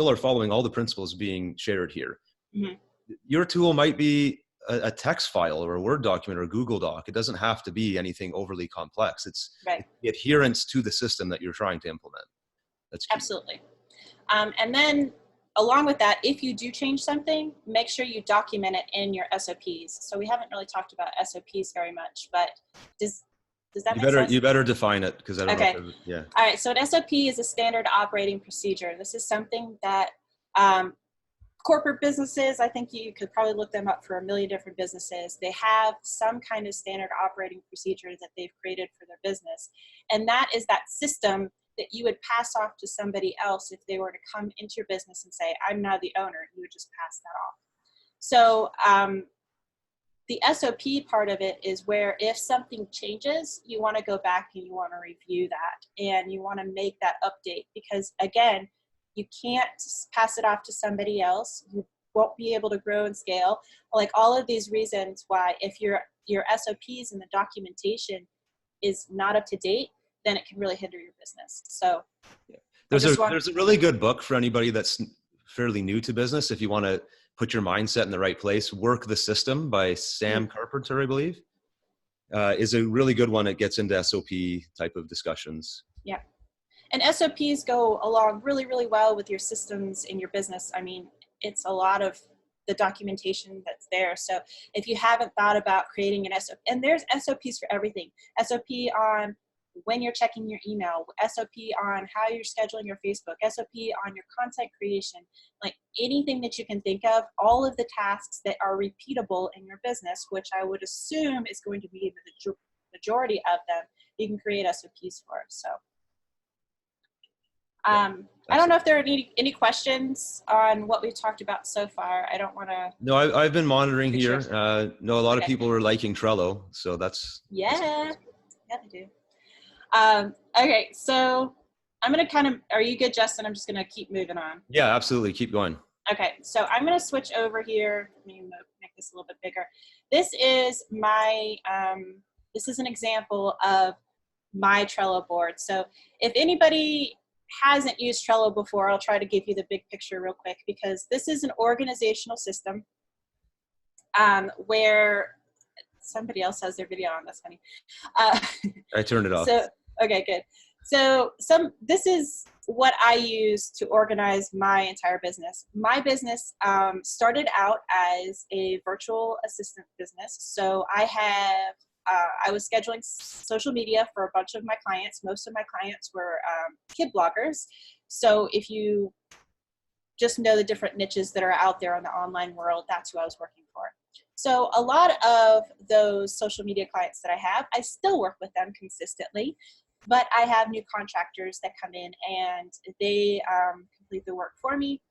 Speaker 1: are following all the principles being shared here. Mm-hmm. Your tool might be a text file or a Word document or a Google Doc. It doesn't have to be anything overly complex. It's the adherence to the system that you're trying to implement. That's key.
Speaker 2: Absolutely. And then along with that, if you do change something, make sure you document it in your SOPs. So we haven't really talked about SOPs very much, but Does that make sense?
Speaker 1: You better define it, because I don't know
Speaker 2: Okay.
Speaker 1: if yeah.
Speaker 2: All right. So an SOP is a standard operating procedure. This is something that corporate businesses, I think you could probably look them up for a million different businesses. They have some kind of standard operating procedure that they've created for their business. And that is that system that you would pass off to somebody else if they were to come into your business and say, I'm now the owner. You would just pass that off. So the SOP part of it is where if something changes, you want to go back and you want to review that and you want to make that update, because again, you can't pass it off to somebody else. You won't be able to grow and scale. Like all of these reasons why if your SOPs and the documentation is not up to date, then it can really hinder your business. So
Speaker 1: there's a really good book for anybody that's fairly new to business. If you want to put your mindset in the right place, Work the System by Sam Carpenter, I believe, is a really good one. It gets into SOP type of discussions.
Speaker 2: Yeah. And SOPs go along really, really well with your systems in your business. I mean, it's a lot of the documentation that's there. So if you haven't thought about creating an SOP, and there's SOPs for everything. SOP on when you're checking your email, SOP on how you're scheduling your Facebook, SOP on your content creation, like anything that you can think of, all of the tasks that are repeatable in your business, which I would assume is going to be the majority of them, you can create SOPs for. So I don't know if there are any questions on what we've talked about so far. I don't want to.
Speaker 1: No, I've been monitoring here. No, a lot of people are liking Trello, so that's.
Speaker 2: Yeah, they do. Okay, so I'm going to kind of, are you good, Justin? I'm just going to keep moving on.
Speaker 1: Yeah, absolutely. Keep going.
Speaker 2: Okay, so I'm going to switch over here. Let me make this a little bit bigger. This is my, this is an example of my Trello board. So if anybody hasn't used Trello before, I'll try to give you the big picture real quick, because this is an organizational system where somebody else has their video on. That's funny.
Speaker 1: I turned it off.
Speaker 2: So, okay, good. So this is what I use to organize my entire business. My business started out as a virtual assistant business. So I was scheduling social media for a bunch of my clients. Most of my clients were kid bloggers. So if you just know the different niches that are out there in the online world, that's who I was working for. So a lot of those social media clients that I have, I still work with them consistently, but I have new contractors that come in and they complete the work for me,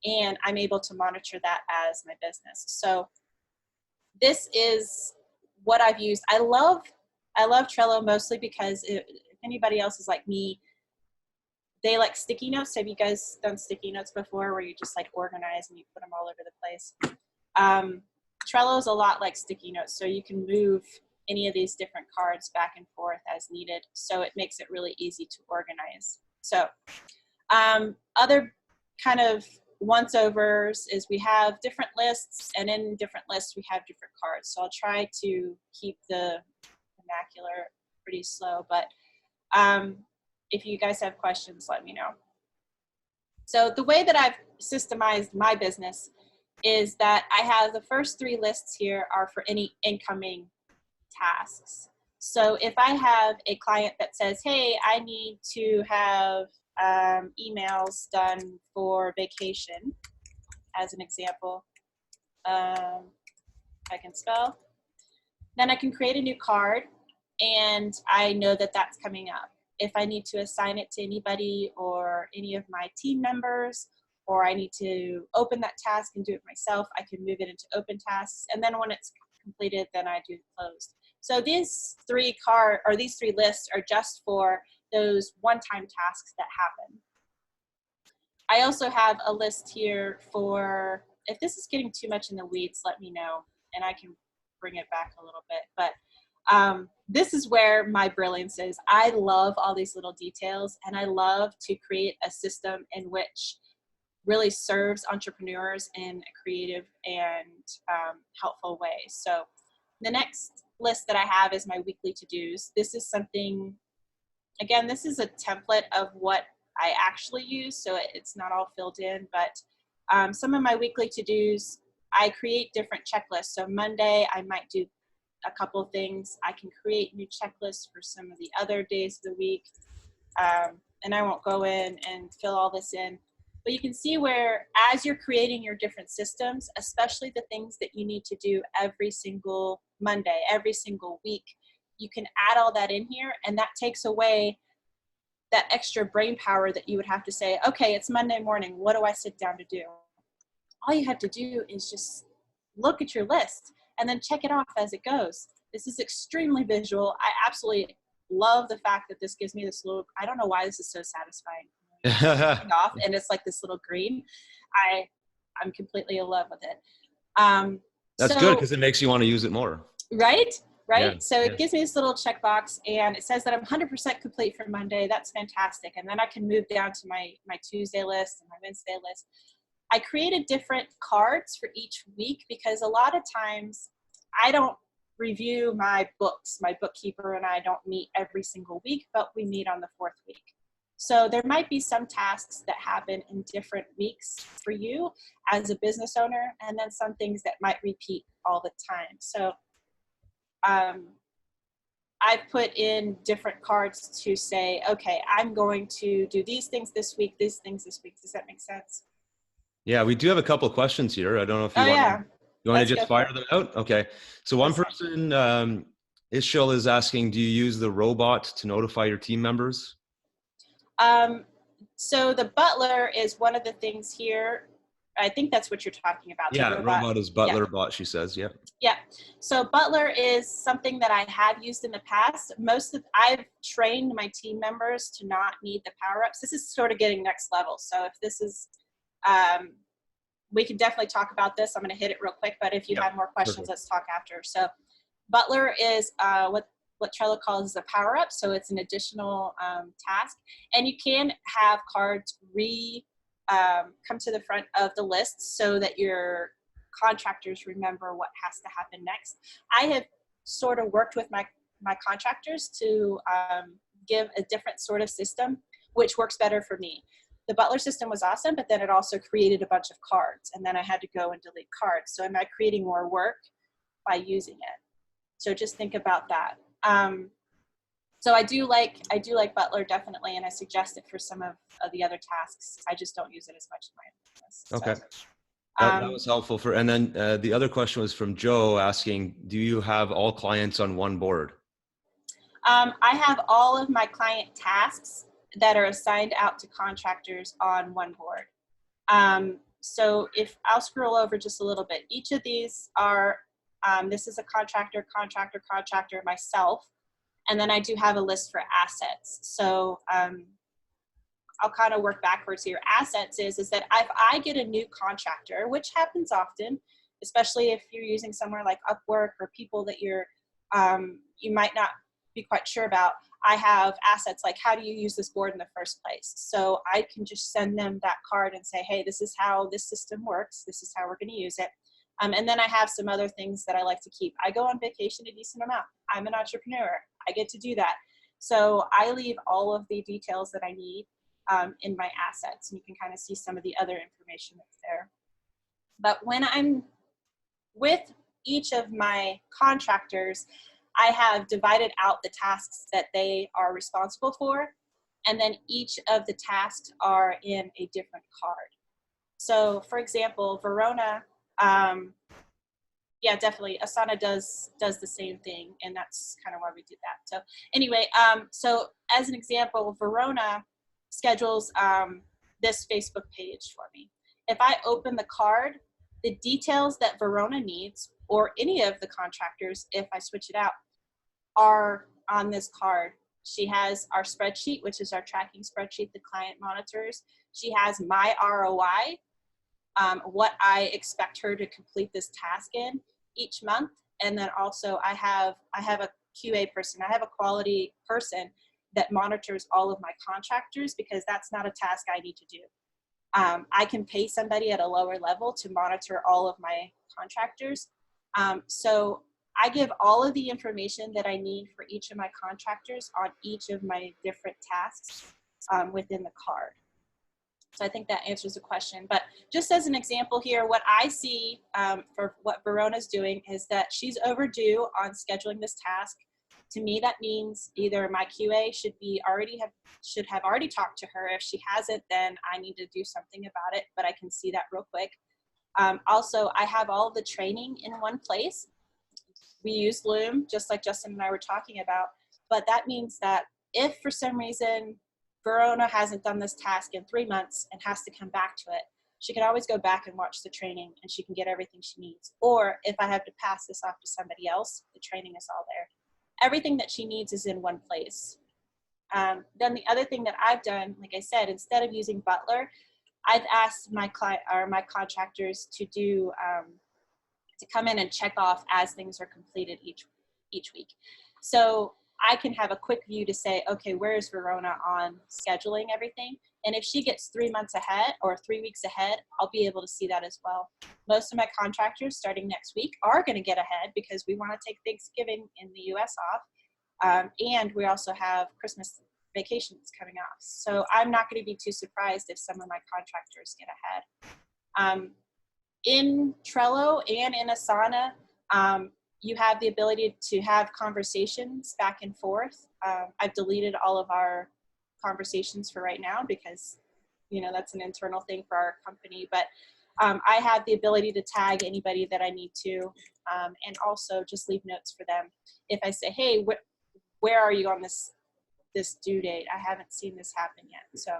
Speaker 2: and I'm able to monitor that as my business. So this is what I've used. I love Trello mostly because if anybody else is like me, they like sticky notes. Have you guys done sticky notes before, where you just like organize and you put them all over the place? Trello is a lot like sticky notes, so you can move any of these different cards back and forth as needed. So it makes it really easy to organize. So other kind of once-overs is we have different lists, and in different lists we have different cards. So I'll try to keep the vernacular pretty slow, but if you guys have questions, let me know. So the way that I've systemized my business is that I have the first three lists here are for any incoming tasks. So if I have a client that says, hey, I need to have emails done for vacation, as an example, I can spell, then I can create a new card and I know that that's coming up. If I need to assign it to anybody or any of my team members, or I need to open that task and do it myself, I can move it into open tasks. And then when it's completed, then I do closed. So these three lists are just for those one-time tasks that happen. I also have a list here for, if this is getting too much in the weeds, let me know and I can bring it back a little bit. But this is where my brilliance is. I love all these little details, and I love to create a system in which really serves entrepreneurs in a creative and helpful way. So the next list that I have is my weekly to-dos. This is something, again, this is a template of what I actually use, so it's not all filled in, but some of my weekly to-dos, I create different checklists. So Monday, I might do a couple of things. I can create new checklists for some of the other days of the week. And I won't go in and fill all this in, but you can see where as you're creating your different systems, especially the things that you need to do every single Monday, every single week, you can add all that in here, and that takes away that extra brain power that you would have to say, okay, it's Monday morning, what do I sit down to do? All you have to do is just look at your list and then check it off as it goes. This is extremely visual. I absolutely love the fact that this gives me this little, I don't know why this is so satisfying. Off and it's like this little green. I'm completely in love with it.
Speaker 1: That's good, because it makes you want to use it more.
Speaker 2: Right?
Speaker 1: Yeah,
Speaker 2: so it gives me this little checkbox, and it says that I'm 100% complete for Monday. That's fantastic. And then I can move down to my Tuesday list and my Wednesday list. I created different cards for each week because a lot of times I don't review my books. My bookkeeper and I don't meet every single week, but we meet on the 4th week. So there might be some tasks that happen in different weeks for you as a business owner, and then some things that might repeat all the time. So I've put in different cards to say, okay, I'm going to do these things this week, these things this week. Does that make sense?
Speaker 1: Yeah, we do have a couple of questions here. I don't know if you want to just fire them out. Okay. So one person, Ishil, is asking, do you use the robot to notify your team members?
Speaker 2: So the butler is one of the things here. I think that's what you're talking about.
Speaker 1: Yeah, robot is butler bot, she says. Yeah.
Speaker 2: Yeah. So butler is something that I have used in the past. I've trained my team members to not need the power-ups. This is sort of getting next level. So if this is, we can definitely talk about this. I'm going to hit it real quick, but if you have more questions, let's talk after. So butler is what Trello calls a power-up. So it's an additional task. And you can have cards come to the front of the list so that your contractors remember what has to happen next. I have sort of worked with my contractors to give a different sort of system, which works better for me. The butler system was awesome, but then it also created a bunch of cards, and then I had to go and delete cards. So am I creating more work by using it? So just think about that. So I do like Butler, definitely, and I suggest it for some of the other tasks. I just don't use it as much in my business.
Speaker 1: Okay. So, that was helpful and then the other question was from Joe asking, do you have all clients on one board?
Speaker 2: I have all of my client tasks that are assigned out to contractors on one board. So if I'll scroll over just a little bit, each of these are, this is a contractor, myself, and then I do have a list for assets. So I'll kind of work backwards here. Assets is that if I get a new contractor, which happens often, especially if you're using somewhere like Upwork or people that you might not be quite sure about, I have assets like, how do you use this board in the first place? So I can just send them that card and say, hey, this is how this system works. This is how we're going to use it. And then I have some other things that I like to keep. I go on vacation a decent amount. I'm an entrepreneur. I get to do that. So I leave all of the details that I need in my assets. And you can kind of see some of the other information that's there. But when I'm with each of my contractors, I have divided out the tasks that they are responsible for. And then each of the tasks are in a different card. So for example, Verona, yeah, definitely. Asana does the same thing, and that's kind of why we did that. So anyway, so as an example, Verona schedules this Facebook page for me. If I open the card, the details that Verona needs, or any of the contractors, if I switch it out, are on this card. She has our spreadsheet, which is our tracking spreadsheet the client monitors. She has my ROI, what I expect her to complete this task in each month. And then also I have a QA person. I have a quality person that monitors all of my contractors, because that's not a task I need to do. I can pay somebody at a lower level to monitor all of my contractors. So I give all of the information that I need for each of my contractors on each of my different tasks within the card. So I think that answers the question. But just as an example here, what I see for what Verona's doing is that she's overdue on scheduling this task. To me, that means either my QA should have already talked to her. If she hasn't, then I need to do something about it. But I can see that real quick. Also, I have all of the training in one place. We use Loom, just like Justin and I were talking about. But that means that if for some reason Verona hasn't done this task in 3 months and has to come back to it, she can always go back and watch the training and she can get everything she needs. Or if I have to pass this off to somebody else, the training is all there. Everything that she needs is in one place. Then the other thing that I've done, like I said, instead of using Butler, I've asked my client or my contractors to do to come in and check off as things are completed each week. So I can have a quick view to say, okay, where is Verona on scheduling everything? And if she gets 3 months ahead or 3 weeks ahead, I'll be able to see that as well. Most of my contractors starting next week are going to get ahead because we want to take Thanksgiving in the US off. And we also have Christmas vacations coming off. So I'm not going to be too surprised if some of my contractors get ahead. In Trello and in Asana, you have the ability to have conversations back and forth. I've deleted all of our conversations for right now because, that's an internal thing for our company. But I have the ability to tag anybody that I need to, and also just leave notes for them. If I say, hey, where are you on this due date? I haven't seen this happen yet. So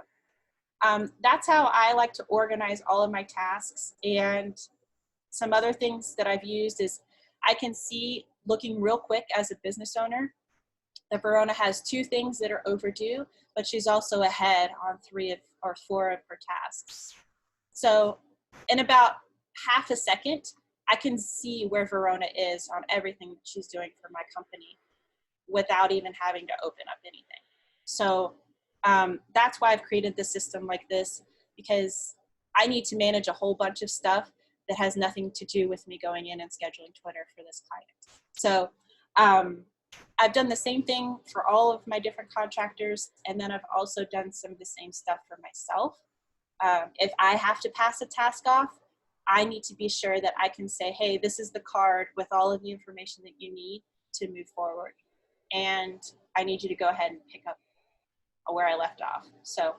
Speaker 2: that's how I like to organize all of my tasks. And some other things that I've used is I can see, looking real quick as a business owner, that Verona has 2 things that are overdue, but she's also ahead on 3 or 4 of her tasks. So in about half a second, I can see where Verona is on everything that she's doing for my company without even having to open up anything. So that's why I've created the system like this, because I need to manage a whole bunch of stuff that has nothing to do with me going in and scheduling Twitter for this client. So I've done the same thing for all of my different contractors, and then I've also done some of the same stuff for myself. If I have to pass a task off, I need to be sure that I can say, hey, this is the card with all of the information that you need to move forward. And I need you to go ahead and pick up where I left off. So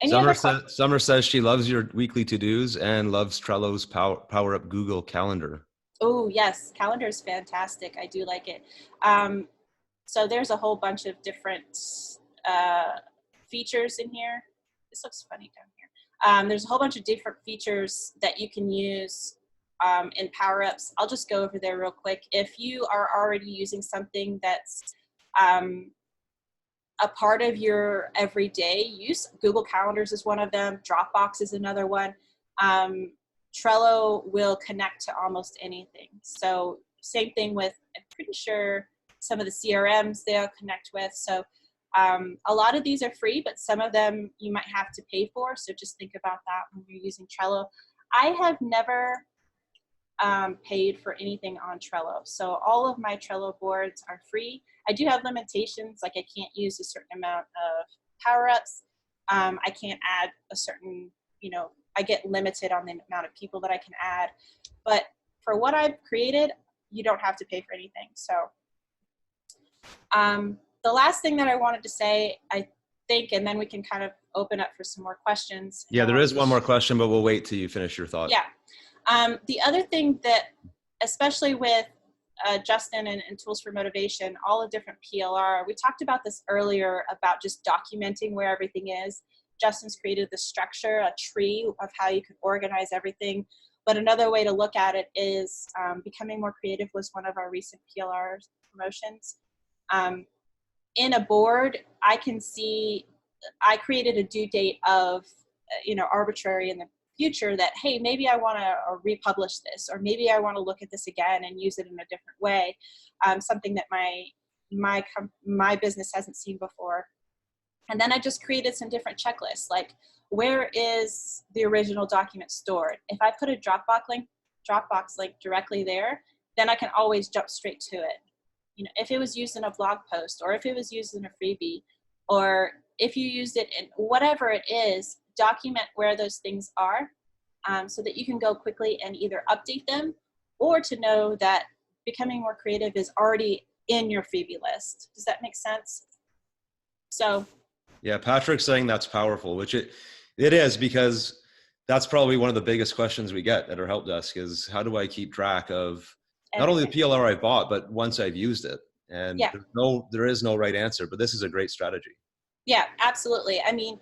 Speaker 1: Summer says she loves your weekly to-dos and loves Trello's Power Up Google Calendar.
Speaker 2: Oh, yes. Calendar is fantastic. I do like it. So there's a whole bunch of different features in here. This looks funny down here. There's a whole bunch of different features that you can use in Power Ups. I'll just go over there real quick. If you are already using something that's a part of your everyday use, Google Calendars is one of them. Dropbox is another one. Trello will connect to almost anything. So same thing with, I'm pretty sure some of the CRMs they'll connect with. So a lot of these are free, but some of them you might have to pay for. So just think about that when you're using Trello. I have never paid for anything on Trello. So all of my Trello boards are free. I do have limitations, like I can't use a certain amount of power-ups. I can't add a certain, I get limited on the amount of people that I can add. But for what I've created, you don't have to pay for anything. So the last thing that I wanted to say, I think, and then we can kind of open up for some more questions.
Speaker 1: Yeah, there is one more question, but we'll wait till you finish your thought.
Speaker 2: Yeah. The other thing that, especially with Justin and Tools for Motivation, all the different PLR, we talked about this earlier about just documenting where everything is. Justin's created the structure, a tree of how you can organize everything. But another way to look at it is Becoming More Creative was one of our recent PLR promotions. In a board, I can see, I created a due date of, arbitrary in the future that, hey, maybe I want to republish this, or maybe I want to look at this again and use it in a different way, something that my business hasn't seen before. And then I just created some different checklists, like where is the original document stored? If I put a Dropbox link directly there, then I can always jump straight to it. If it was used in a blog post, or if it was used in a freebie, or if you used it in whatever it is, document where those things are, so that you can go quickly and either update them, or to know that becoming more creative is already in your freebie list. Does that make sense? So
Speaker 1: Yeah, Patrick's saying that's powerful, which it is, because that's probably one of the biggest questions we get at our help desk is, how do I keep track of not only the
Speaker 2: everything.
Speaker 1: PLR I bought, but once I've used it? And
Speaker 2: Yeah.
Speaker 1: there is no right answer, but this is a great strategy.
Speaker 2: Yeah, absolutely. I mean,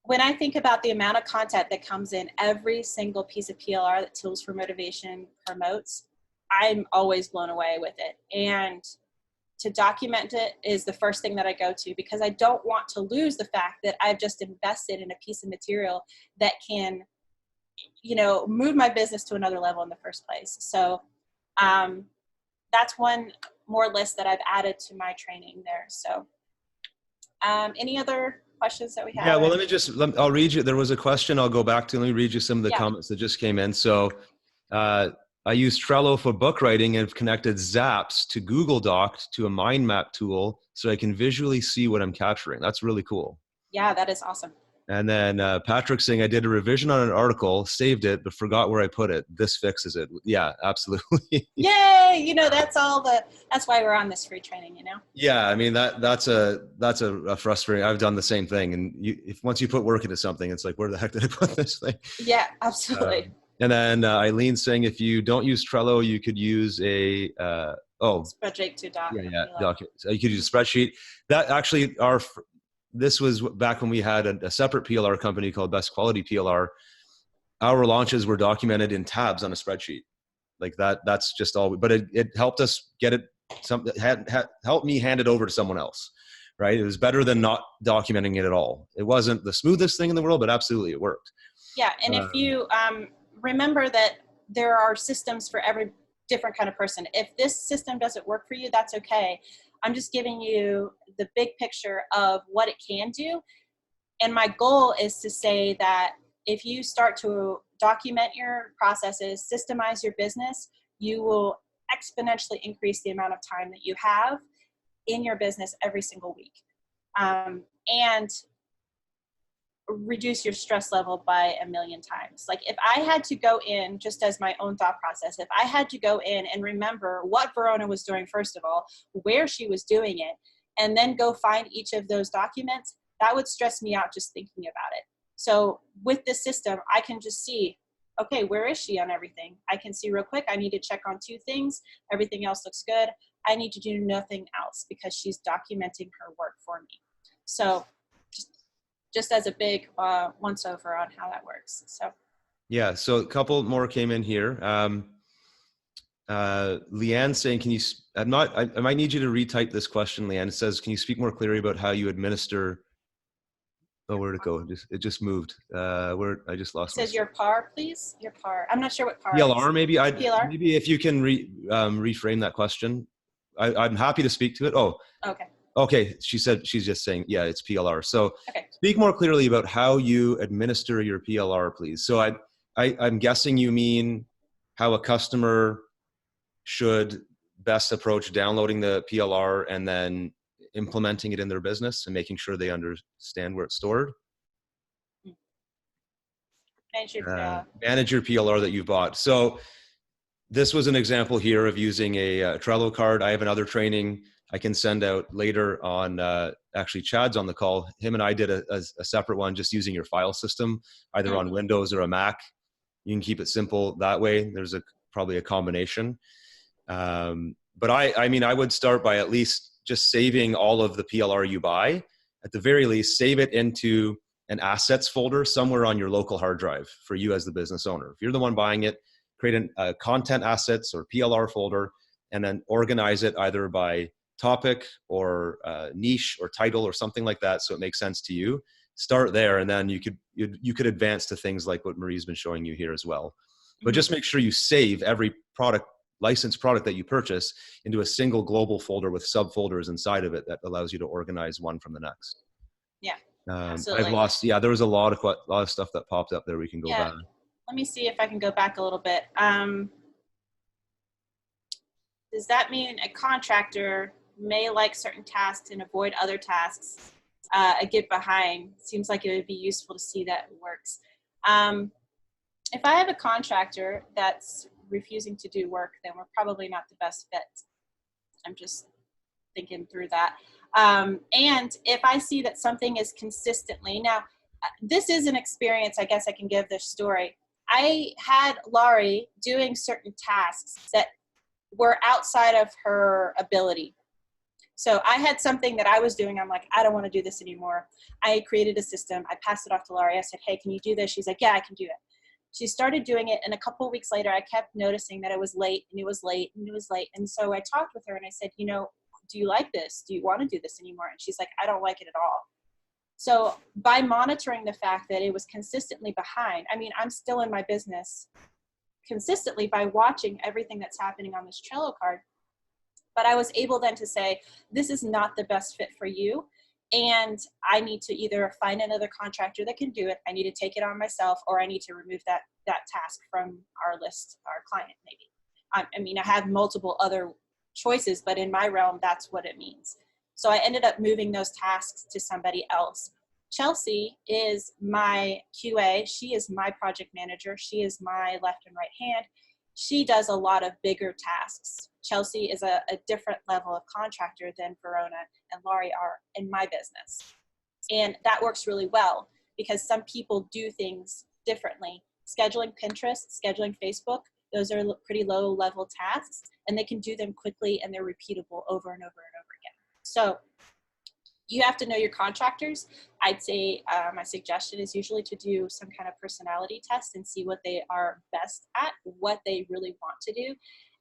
Speaker 2: when I think about the amount of content that comes in every single piece of PLR that Tools for Motivation promotes, I'm always blown away with it. And to document it is the first thing that I go to, because I don't want to lose the fact that I've just invested in a piece of material that can, move my business to another level in the first place. So that's one more list that I've added to my training there. So any other questions that we
Speaker 1: Yeah,
Speaker 2: have?
Speaker 1: well, I'll read you. There was a question I'll go back to. Let me read you some of the
Speaker 2: Yeah.
Speaker 1: comments that just came in. So I use Trello for book writing and have connected Zaps to Google Docs to a mind map tool so I can visually see what I'm capturing. That's really cool.
Speaker 2: Yeah, that is awesome.
Speaker 1: And then Patrick saying, I did a revision on an article, saved it, but forgot where I put it. This fixes it. Yeah, absolutely.
Speaker 2: Yay! That's why we're on this free training,
Speaker 1: Yeah, I mean that's a frustrating. I've done the same thing, and if once you put work into something, it's like, where the heck did I put this thing?
Speaker 2: Yeah, absolutely.
Speaker 1: And then Eileen saying, if you don't use Trello, you could use a
Speaker 2: Spreadsheet to doc.
Speaker 1: document. So you could use a spreadsheet. That actually this was back when we had a separate PLR company called Best Quality PLR. Our launches were documented in tabs on a spreadsheet. Like that's just all, but it helped us get it. Helped me hand it over to someone else, right? It was better than not documenting it at all. It wasn't the smoothest thing in the world, but absolutely it worked.
Speaker 2: Yeah, and if you remember that there are systems for every different kind of person. If this system doesn't work for you, that's okay. I'm just giving you the big picture of what it can do. And my goal is to say that if you start to document your processes, systemize your business, you will exponentially increase the amount of time that you have in your business every single week. And reduce your stress level by 1,000,000 times. Like if I had to go in, just as my own thought process, if I had to go in and remember what Verona was doing, first of all, where she was doing it, and then go find each of those documents, that would stress me out just thinking about it. So with this system, I can just see, okay, where is she on everything? I can see real quick, I need to check on 2 things. Everything else looks good. I need to do nothing else because she's documenting her work for me. So just as a big once over on how that works. So
Speaker 1: yeah, so a couple more came in here. Leanne saying, can you, I might need you to retype this question, Leanne. It says, can you speak more clearly about how you administer, where'd it go? It just moved. I just lost
Speaker 2: it says your PAR, please. Your PAR. I'm not sure what PAR is.
Speaker 1: PLR, maybe.
Speaker 2: PLR?
Speaker 1: Maybe if you can reframe that question. I'm happy to speak to it. Oh,
Speaker 2: okay.
Speaker 1: Okay, she said she's just saying, yeah, it's PLR. So
Speaker 2: okay.
Speaker 1: Speak more clearly about how you administer your PLR, please. So I'm guessing you mean how a customer should best approach downloading the PLR and then implementing it in their business and making sure they understand where it's stored. Manage your PLR that you bought. So this was an example here of using a Trello card. I have another training I can send out later on. Actually, Chad's on the call. Him and I did a separate one just using your file system, either on Windows or a Mac. You can keep it simple that way. There's probably a combination. But I mean, I would start by at least just saving all of the PLR you buy. At the very least, save it into an assets folder somewhere on your local hard drive for you as the business owner. If you're the one buying it, create a content assets or PLR folder, and then organize it either by topic or niche or title or something like that, so it makes sense to you. Start there, and then you could advance to things like what Marie's been showing you here as well. But just make sure you save every licensed product that you purchase into a single global folder with subfolders inside of it that allows you to organize one from the next.
Speaker 2: Yeah, absolutely.
Speaker 1: I've lost. Yeah, there was a lot of stuff that popped up there. We can go back.
Speaker 2: Let me see if I can go back a little bit. Does that mean a contractor may like certain tasks and avoid other tasks? a get behind. Seems like it would be useful to see that it works. If I have a contractor that's refusing to do work, then we're probably not the best fit. I'm just thinking through that. And if I see that something is consistently, now this is an experience, I guess I can give this story. I had Laurie doing certain tasks that were outside of her ability. So I had something that I was doing. I'm like, I don't want to do this anymore. I created a system. I passed it off to Laurie. I said, hey, can you do this? She's like, yeah, I can do it. She started doing it. And a couple of weeks later, I kept noticing that it was late and it was late and it was late. And so I talked with her and I said, you know, do you like this? Do you want to do this anymore? And she's like, I don't like it at all. So by monitoring the fact that it was consistently behind, I mean, I'm still in my business consistently by watching everything that's happening on this Trello card. But I was able then to say, this is not the best fit for you. And I need to either find another contractor that can do it. I need to take it on myself, or I need to remove that task from our list, our client maybe. I mean, I have multiple other choices, but in my realm, that's what it means. So I ended up moving those tasks to somebody else. Chelsea is my QA. She is my project manager. She is my left and right hand. She does a lot of bigger tasks. Chelsea is a different level of contractor than Verona and Laurie are in my business. And that works really well because some people do things differently. Scheduling Pinterest, scheduling Facebook, those are pretty low level tasks, and they can do them quickly and they're repeatable over and over and over again. So you have to know your contractors. I'd say my suggestion is usually to do some kind of personality test and see what they are best at, what they really want to do,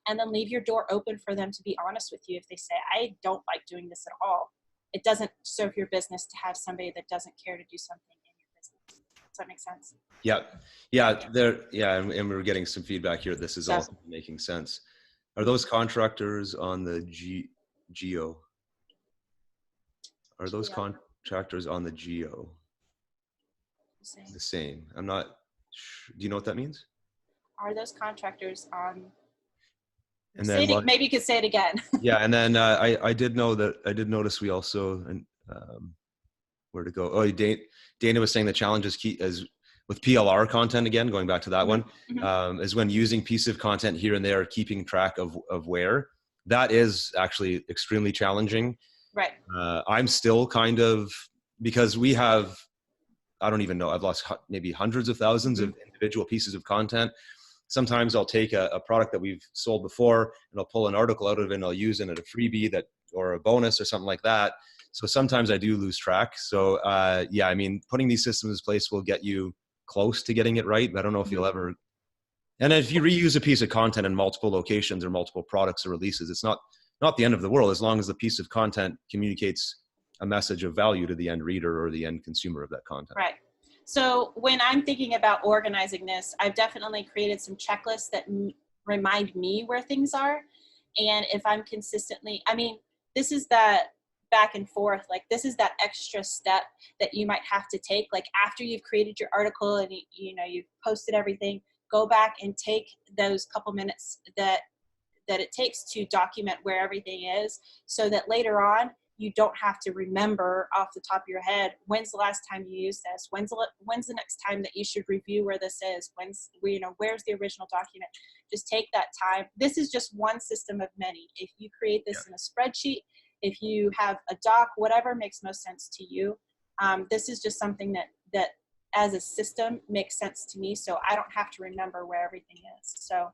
Speaker 2: and then leave your door open for them to be honest with you. If they say, I don't like doing this at all, it doesn't serve your business to have somebody that doesn't care to do something in your business. Does that make sense?
Speaker 1: And we're getting some feedback here. This is all making sense. Are those contractors on the Geo? Are those contractors on the Geo the same? I'm not sure. Do you know what that means?
Speaker 2: Are those contractors on?
Speaker 1: And then
Speaker 2: maybe you could say it again.
Speaker 1: Yeah, and then I did notice we also where to go. Oh, Dana was saying the challenge is key as with PLR content, again going back to that one, is when using piece of content here and there, keeping track of where. That is actually extremely challenging.
Speaker 2: Right.
Speaker 1: I'm still kind of, because we have, I don't even know, I've lost maybe hundreds of thousands of individual pieces of content. Sometimes I'll take a product that we've sold before and I'll pull an article out of it and I'll use it at a freebie or a bonus or something like that. So sometimes I do lose track. So yeah, I mean, putting these systems in place will get you close to getting it right, but I don't know if you'll ever. And if you reuse a piece of content in multiple locations or multiple products or releases, it's not the end of the world, as long as the piece of content communicates a message of value to the end reader or the end consumer of that content.
Speaker 2: Right. So when I'm thinking about organizing this, I've definitely created some checklists that remind me where things are. And if I'm consistently, I mean, this is that back and forth, like this is that extra step that you might have to take. Like after you've created your article and you've posted everything, go back and take those couple minutes that it takes to document where everything is, so that later on you don't have to remember off the top of your head, when's the last time you used this? When's the next time that you should review where this is? Where's the original document? Just take that time. This is just one system of many. If you create this in a spreadsheet, if you have a doc, whatever makes most sense to you, this is just something that as a system makes sense to me, so I don't have to remember where everything is. So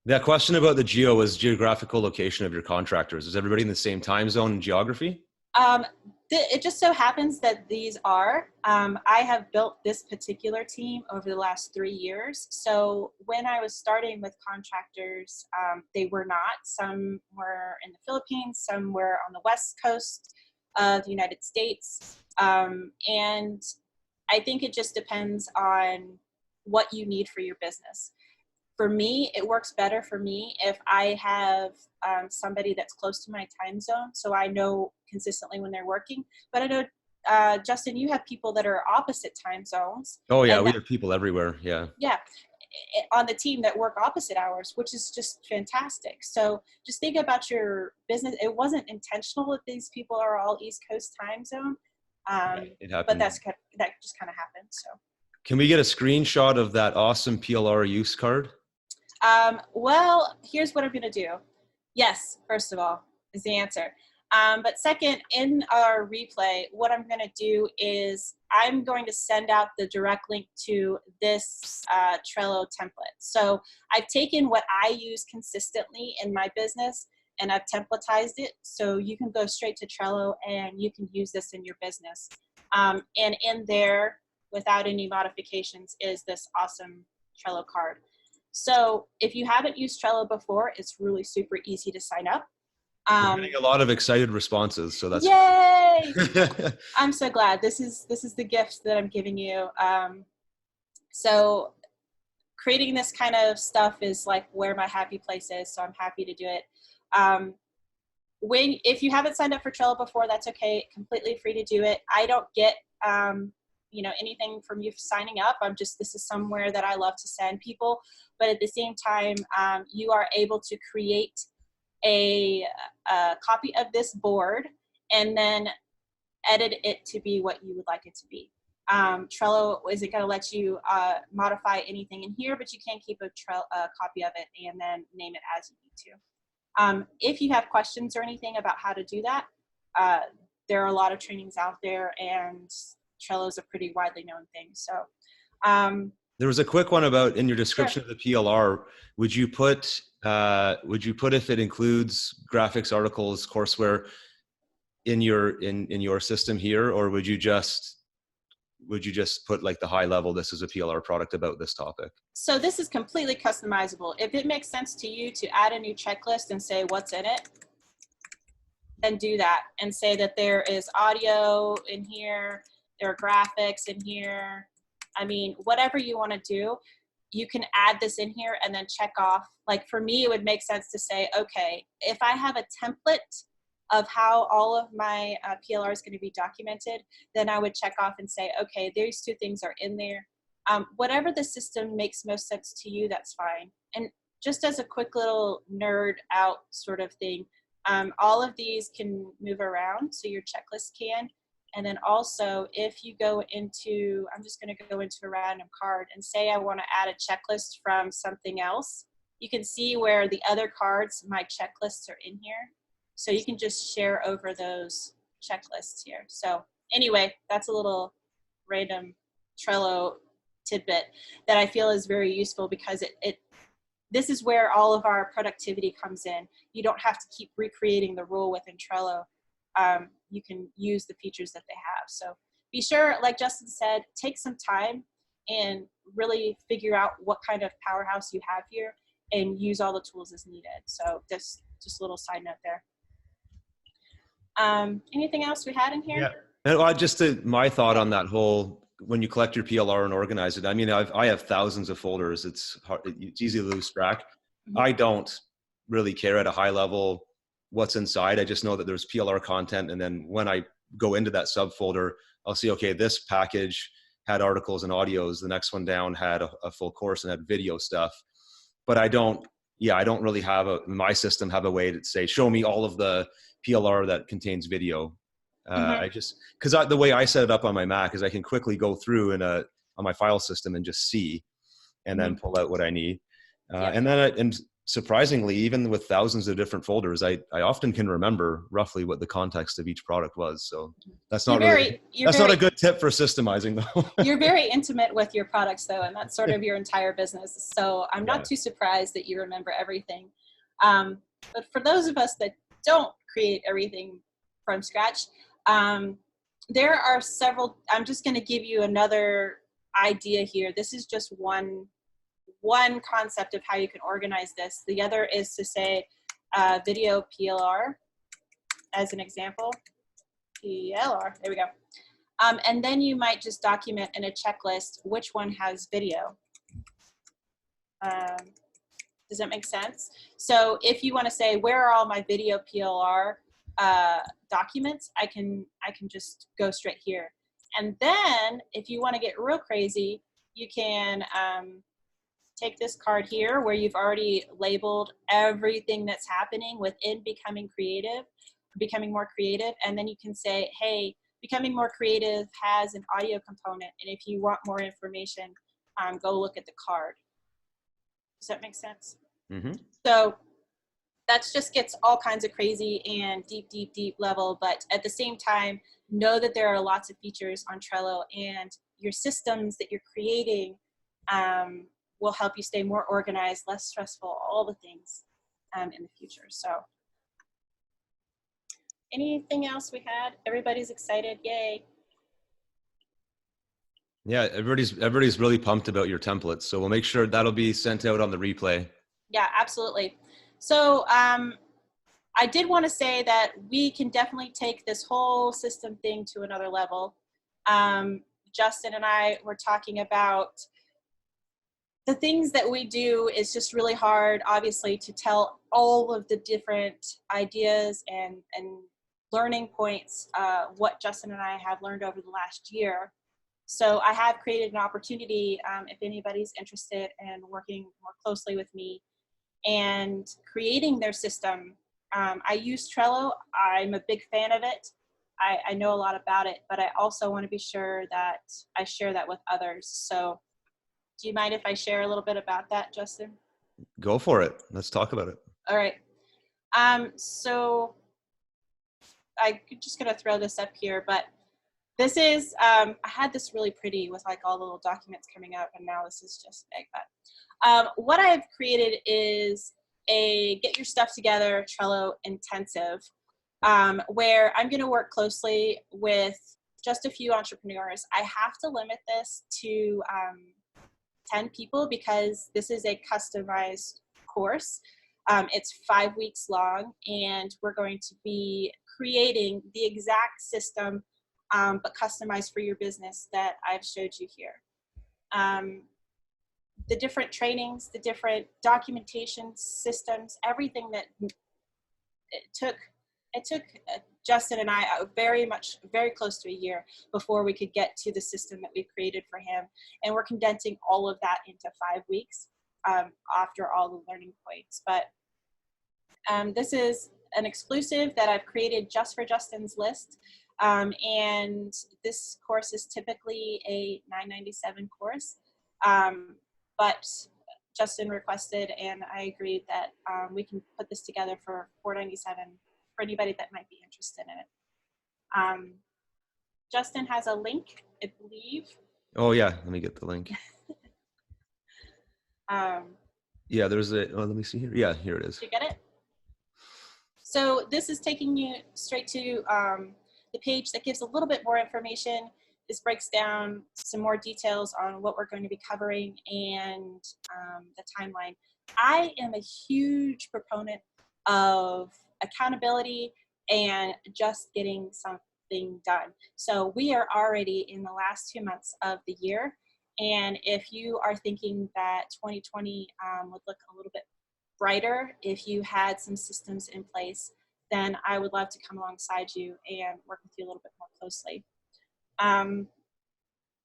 Speaker 1: that question about the geo was geographical location of your contractors. Is everybody in the same time zone and geography?
Speaker 2: It just so happens that these are. I have built this particular team over the last 3 years. So when I was starting with contractors, they were not. Some were in the Philippines, some were on the West Coast of the United States. And I think it just depends on what you need for your business. For me, it works better for me if I have somebody that's close to my time zone, so I know consistently when they're working. But I know, Justin, you have people that are opposite time zones.
Speaker 1: Oh yeah, we have people everywhere. Yeah.
Speaker 2: Yeah, on the team that work opposite hours, which is just fantastic. So just think about your business. It wasn't intentional that these people are all East Coast time zone.
Speaker 1: It
Speaker 2: But
Speaker 1: happened.
Speaker 2: that just kind of happened. So.
Speaker 1: Can we get a screenshot of that awesome PLR use card?
Speaker 2: Well, here's what I'm going to do. Yes, first of all, is the answer. But second, in our replay, what I'm going to do is I'm going to send out the direct link to this Trello template. So I've taken what I use consistently in my business and I've templatized it. So you can go straight to Trello and you can use this in your business. And in there, without any modifications, is this awesome Trello card. So if you haven't used Trello before, it's really super easy to sign up.
Speaker 1: We're getting a lot of excited responses, so that's
Speaker 2: yay! I'm so glad. This is the gift that I'm giving you. So creating this kind of stuff is like where my happy place is. So I'm happy to do it. If you haven't signed up for Trello before, that's okay. Completely free to do it. I don't get anything from you signing up. This is somewhere that I love to send people, but at the same time, you are able to create a copy of this board and then edit it to be what you would like it to be. Trello isn't going to let you modify anything in here, but you can keep a copy of it and then name it as you need to. If you have questions or anything about how to do that, there are a lot of trainings out there, and Trello is a pretty widely known thing. So
Speaker 1: there was a quick one about in your description
Speaker 2: sure.
Speaker 1: of the PLR. Would you put if it includes graphics, articles, courseware in your system here, or would you just put like the high level, this is a PLR product about this topic?
Speaker 2: So this is completely customizable. If it makes sense to you to add a new checklist and say what's in it, then do that and say that there is audio in here, there are graphics in here. I mean, whatever you want to do, you can add this in here and then check off. Like for me, it would make sense to say, okay, if I have a template of how all of my PLR is going to be documented, then I would check off and say, okay, these two things are in there. Whatever the system makes most sense to you, that's fine. And just as a quick little nerd out sort of thing, all of these can move around, so your checklist can. And then also, if you go into, I'm just going to go into a random card and say I want to add a checklist from something else, you can see where the other cards, my checklists are in here. So you can just share over those checklists here. So anyway, that's a little random Trello tidbit that I feel is very useful, because this is where all of our productivity comes in. You don't have to keep recreating the rule within Trello. You can use the features that they have. So be sure, like Justin said, take some time and really figure out what kind of powerhouse you have here and use all the tools as needed. So just a little side note there. Anything else we had in here?
Speaker 1: Yeah. And just my thought on that whole, when you collect your PLR and organize it, I mean, I have thousands of folders. It's easy to lose track. Mm-hmm. I don't really care at a high level what's inside. I just know that there's PLR content. And then when I go into that subfolder, I'll see, okay, this package had articles and audios. The next one down had a full course and had video stuff. But I don't really have my system have a way to say, show me all of the PLR that contains video. I just, because the way I set it up on my Mac is I can quickly go through on my file system and just see, and then pull out what I need. And then, and surprisingly, even with thousands of different folders, I often can remember roughly what the context of each product was. So that's not not a good tip for systemizing, though.
Speaker 2: You're very intimate with your products, though, and that's sort of your entire business. So I'm not too surprised that you remember everything. But for those of us that don't create everything from scratch, there are several. I'm just going to give you another idea here. This is just one concept of how you can organize this. The other is to say video PLR as an example. PLR, there we go. And then you might just document in a checklist which one has video. Does that make sense? So if you want to say, where are all my video PLR documents, I can just go straight here. And then if you want to get real crazy, you can take this card here where you've already labeled everything that's happening within becoming more creative. And then you can say, hey, Becoming More Creative has an audio component, and if you want more information, go look at the card. Does that make sense?
Speaker 1: Mm-hmm.
Speaker 2: So that just gets all kinds of crazy and deep, deep, deep level. But at the same time, know that there are lots of features on Trello, and your systems that you're creating will help you stay more organized, less stressful, all the things in the future. So anything else we had? Everybody's excited. Yay.
Speaker 1: Yeah, everybody's really pumped about your templates. So we'll make sure that'll be sent out on the replay.
Speaker 2: Yeah, absolutely. So I did want to say that we can definitely take this whole system thing to another level. Justin and I were talking about the things that we do is just really hard, obviously, to tell all of the different ideas and learning points, what Justin and I have learned over the last year. So I have created an opportunity, if anybody's interested in working more closely with me and creating their system. I use Trello. I'm a big fan of it. I know a lot about it, but I also want to be sure that I share that with others. So do you mind if I share a little bit about that, Justin?
Speaker 1: Go for it. Let's talk about it.
Speaker 2: All right. So I'm just going to throw this up here, but this is, I had this really pretty with like all the little documents coming up, and now this is just big. But what I've created is a Get Your Stuff Together Trello intensive, where I'm going to work closely with just a few entrepreneurs. I have to limit this to 10 people because this is a customized course. It's 5 weeks long, and we're going to be creating the exact system, but customized for your business that I've showed you here. The different trainings, the different documentation systems, everything that it took Justin and I very close to a year before we could get to the system that we created for him. And we're condensing all of that into 5 weeks after all the learning points. But this is an exclusive that I've created just for Justin's list. And this course is typically a $9.97 course. But Justin requested, and I agreed that we can put this together for $4.97 for anybody that might be interested in it. Justin has a link, I believe.
Speaker 1: Oh yeah, let me get the link. Yeah, there's a, let me see here. Yeah, here it is.
Speaker 2: Did you get it? So this is taking you straight to the page that gives a little bit more information. This breaks down some more details on what we're going to be covering and the timeline. I am a huge proponent of accountability and just getting something done. So we are already in the last 2 months of the year. And if you are thinking that 2020 would look a little bit brighter if you had some systems in place, then I would love to come alongside you and work with you a little bit more closely.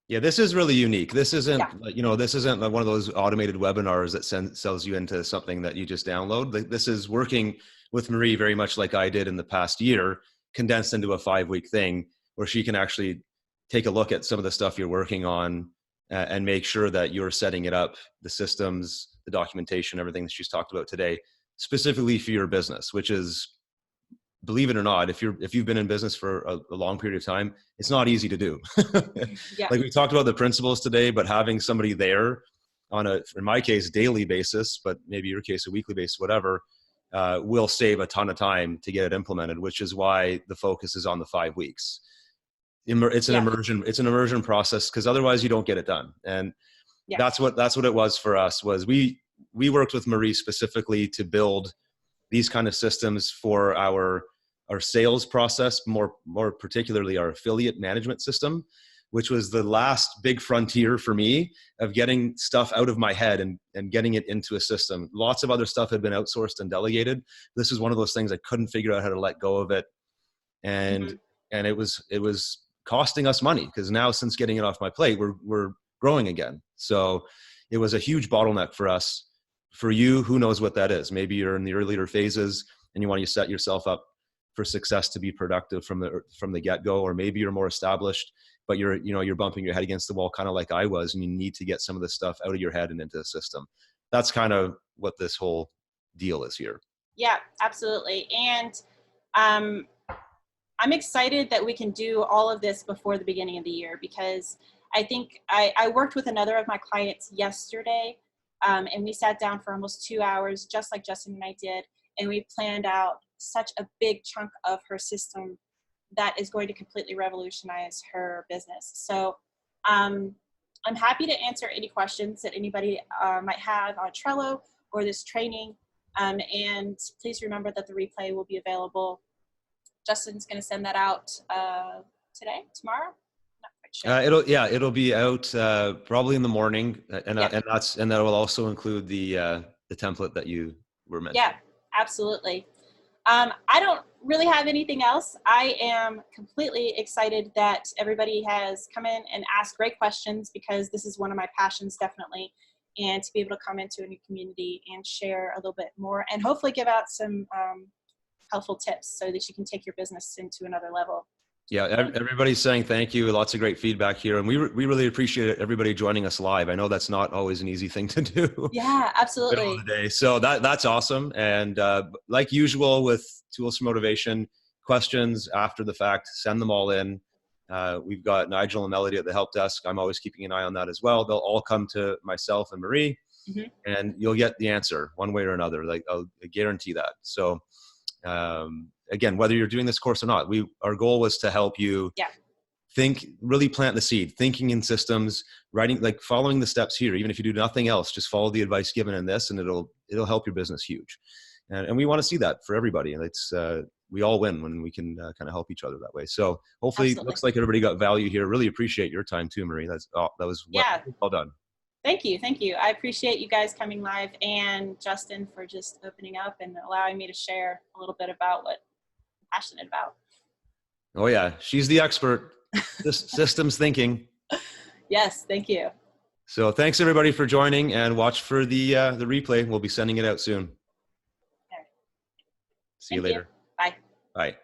Speaker 1: Yeah, this is really unique. This isn't,
Speaker 2: Yeah.
Speaker 1: This isn't like one of those automated webinars that sells you into something that you just download. This is working with Marie very much like I did in the past year, condensed into a 5-week thing where she can actually take a look at some of the stuff you're working on and make sure that you're setting it up, the systems, the documentation, everything that she's talked about today, specifically for your business, which is, believe it or not, if you've been in business for a long period of time, it's not easy to do.
Speaker 2: Yeah.
Speaker 1: Like we talked about the principles today, but having somebody there on a, in my case, daily basis, but maybe your case, a weekly basis, whatever, will save a ton of time to get it implemented, which is why the focus is on the 5 weeks. It's an immersion process, because otherwise you don't get it done. And that's what it was for us. Was we worked with Marie specifically to build these kind of systems for our sales process, more particularly our affiliate management system, which was the last big frontier for me of getting stuff out of my head and getting it into a system. Lots of other stuff had been outsourced and delegated. This is one of those things I couldn't figure out how to let go of it. And it was costing us money, because now, since getting it off my plate, we're growing again. So it was a huge bottleneck for us. For you, who knows what that is? Maybe you're in the earlier phases and you want to set yourself up for success to be productive from the get-go, or maybe you're more established, but you're bumping your head against the wall, kind of like I was, and you need to get some of this stuff out of your head and into the system. That's kind of what this whole deal is here.
Speaker 2: Yeah, absolutely. And I'm excited that we can do all of this before the beginning of the year, because I think I worked with another of my clients yesterday, and we sat down for almost 2 hours, just like Justin and I did, and we planned out such a big chunk of her system that is going to completely revolutionize her business. So I'm happy to answer any questions that anybody might have on Trello or this training. And please remember that the replay will be available. Justin's going to send that out today, tomorrow. Not quite
Speaker 1: sure. It'll be out probably in the morning, and
Speaker 2: yeah.
Speaker 1: and that will also include the template that you were mentioning.
Speaker 2: Yeah, absolutely. I don't really have anything else. I am completely excited that everybody has come in and asked great questions, because this is one of my passions, definitely. And to be able to come into a new community and share a little bit more, and hopefully give out some helpful tips so that you can take your business into another level.
Speaker 1: Yeah, everybody's saying thank you. Lots of great feedback here, and we really appreciate everybody joining us live. I know that's not always an easy thing to do.
Speaker 2: Yeah, absolutely.
Speaker 1: Middle of the day, so that's awesome. And like usual with Tools for Motivation, questions after the fact, send them all in. We've got Nigel and Melody at the help desk. I'm always keeping an eye on that as well. They'll all come to myself and Marie, and you'll get the answer one way or another. Like, I'll guarantee that. So. Again, whether you're doing this course or not, our goal was to help you really plant the seed, thinking in systems, writing, like following the steps here. Even if you do nothing else, just follow the advice given in this, and it'll help your business huge. And we want to see that for everybody. And it's we all win when we can kind of help each other that way. So hopefully, it looks like everybody got value here. Really appreciate your time too, Marie. That was well done.
Speaker 2: Thank you. Thank you. I appreciate you guys coming live, and Justin for just opening up and allowing me to share a little bit about what I'm passionate about.
Speaker 1: Oh yeah, she's the expert. Systems thinking.
Speaker 2: Yes, thank you.
Speaker 1: So thanks everybody for joining, and watch for the replay. We'll be sending it out soon.
Speaker 2: Okay.
Speaker 1: See you later.
Speaker 2: Bye.
Speaker 1: Bye.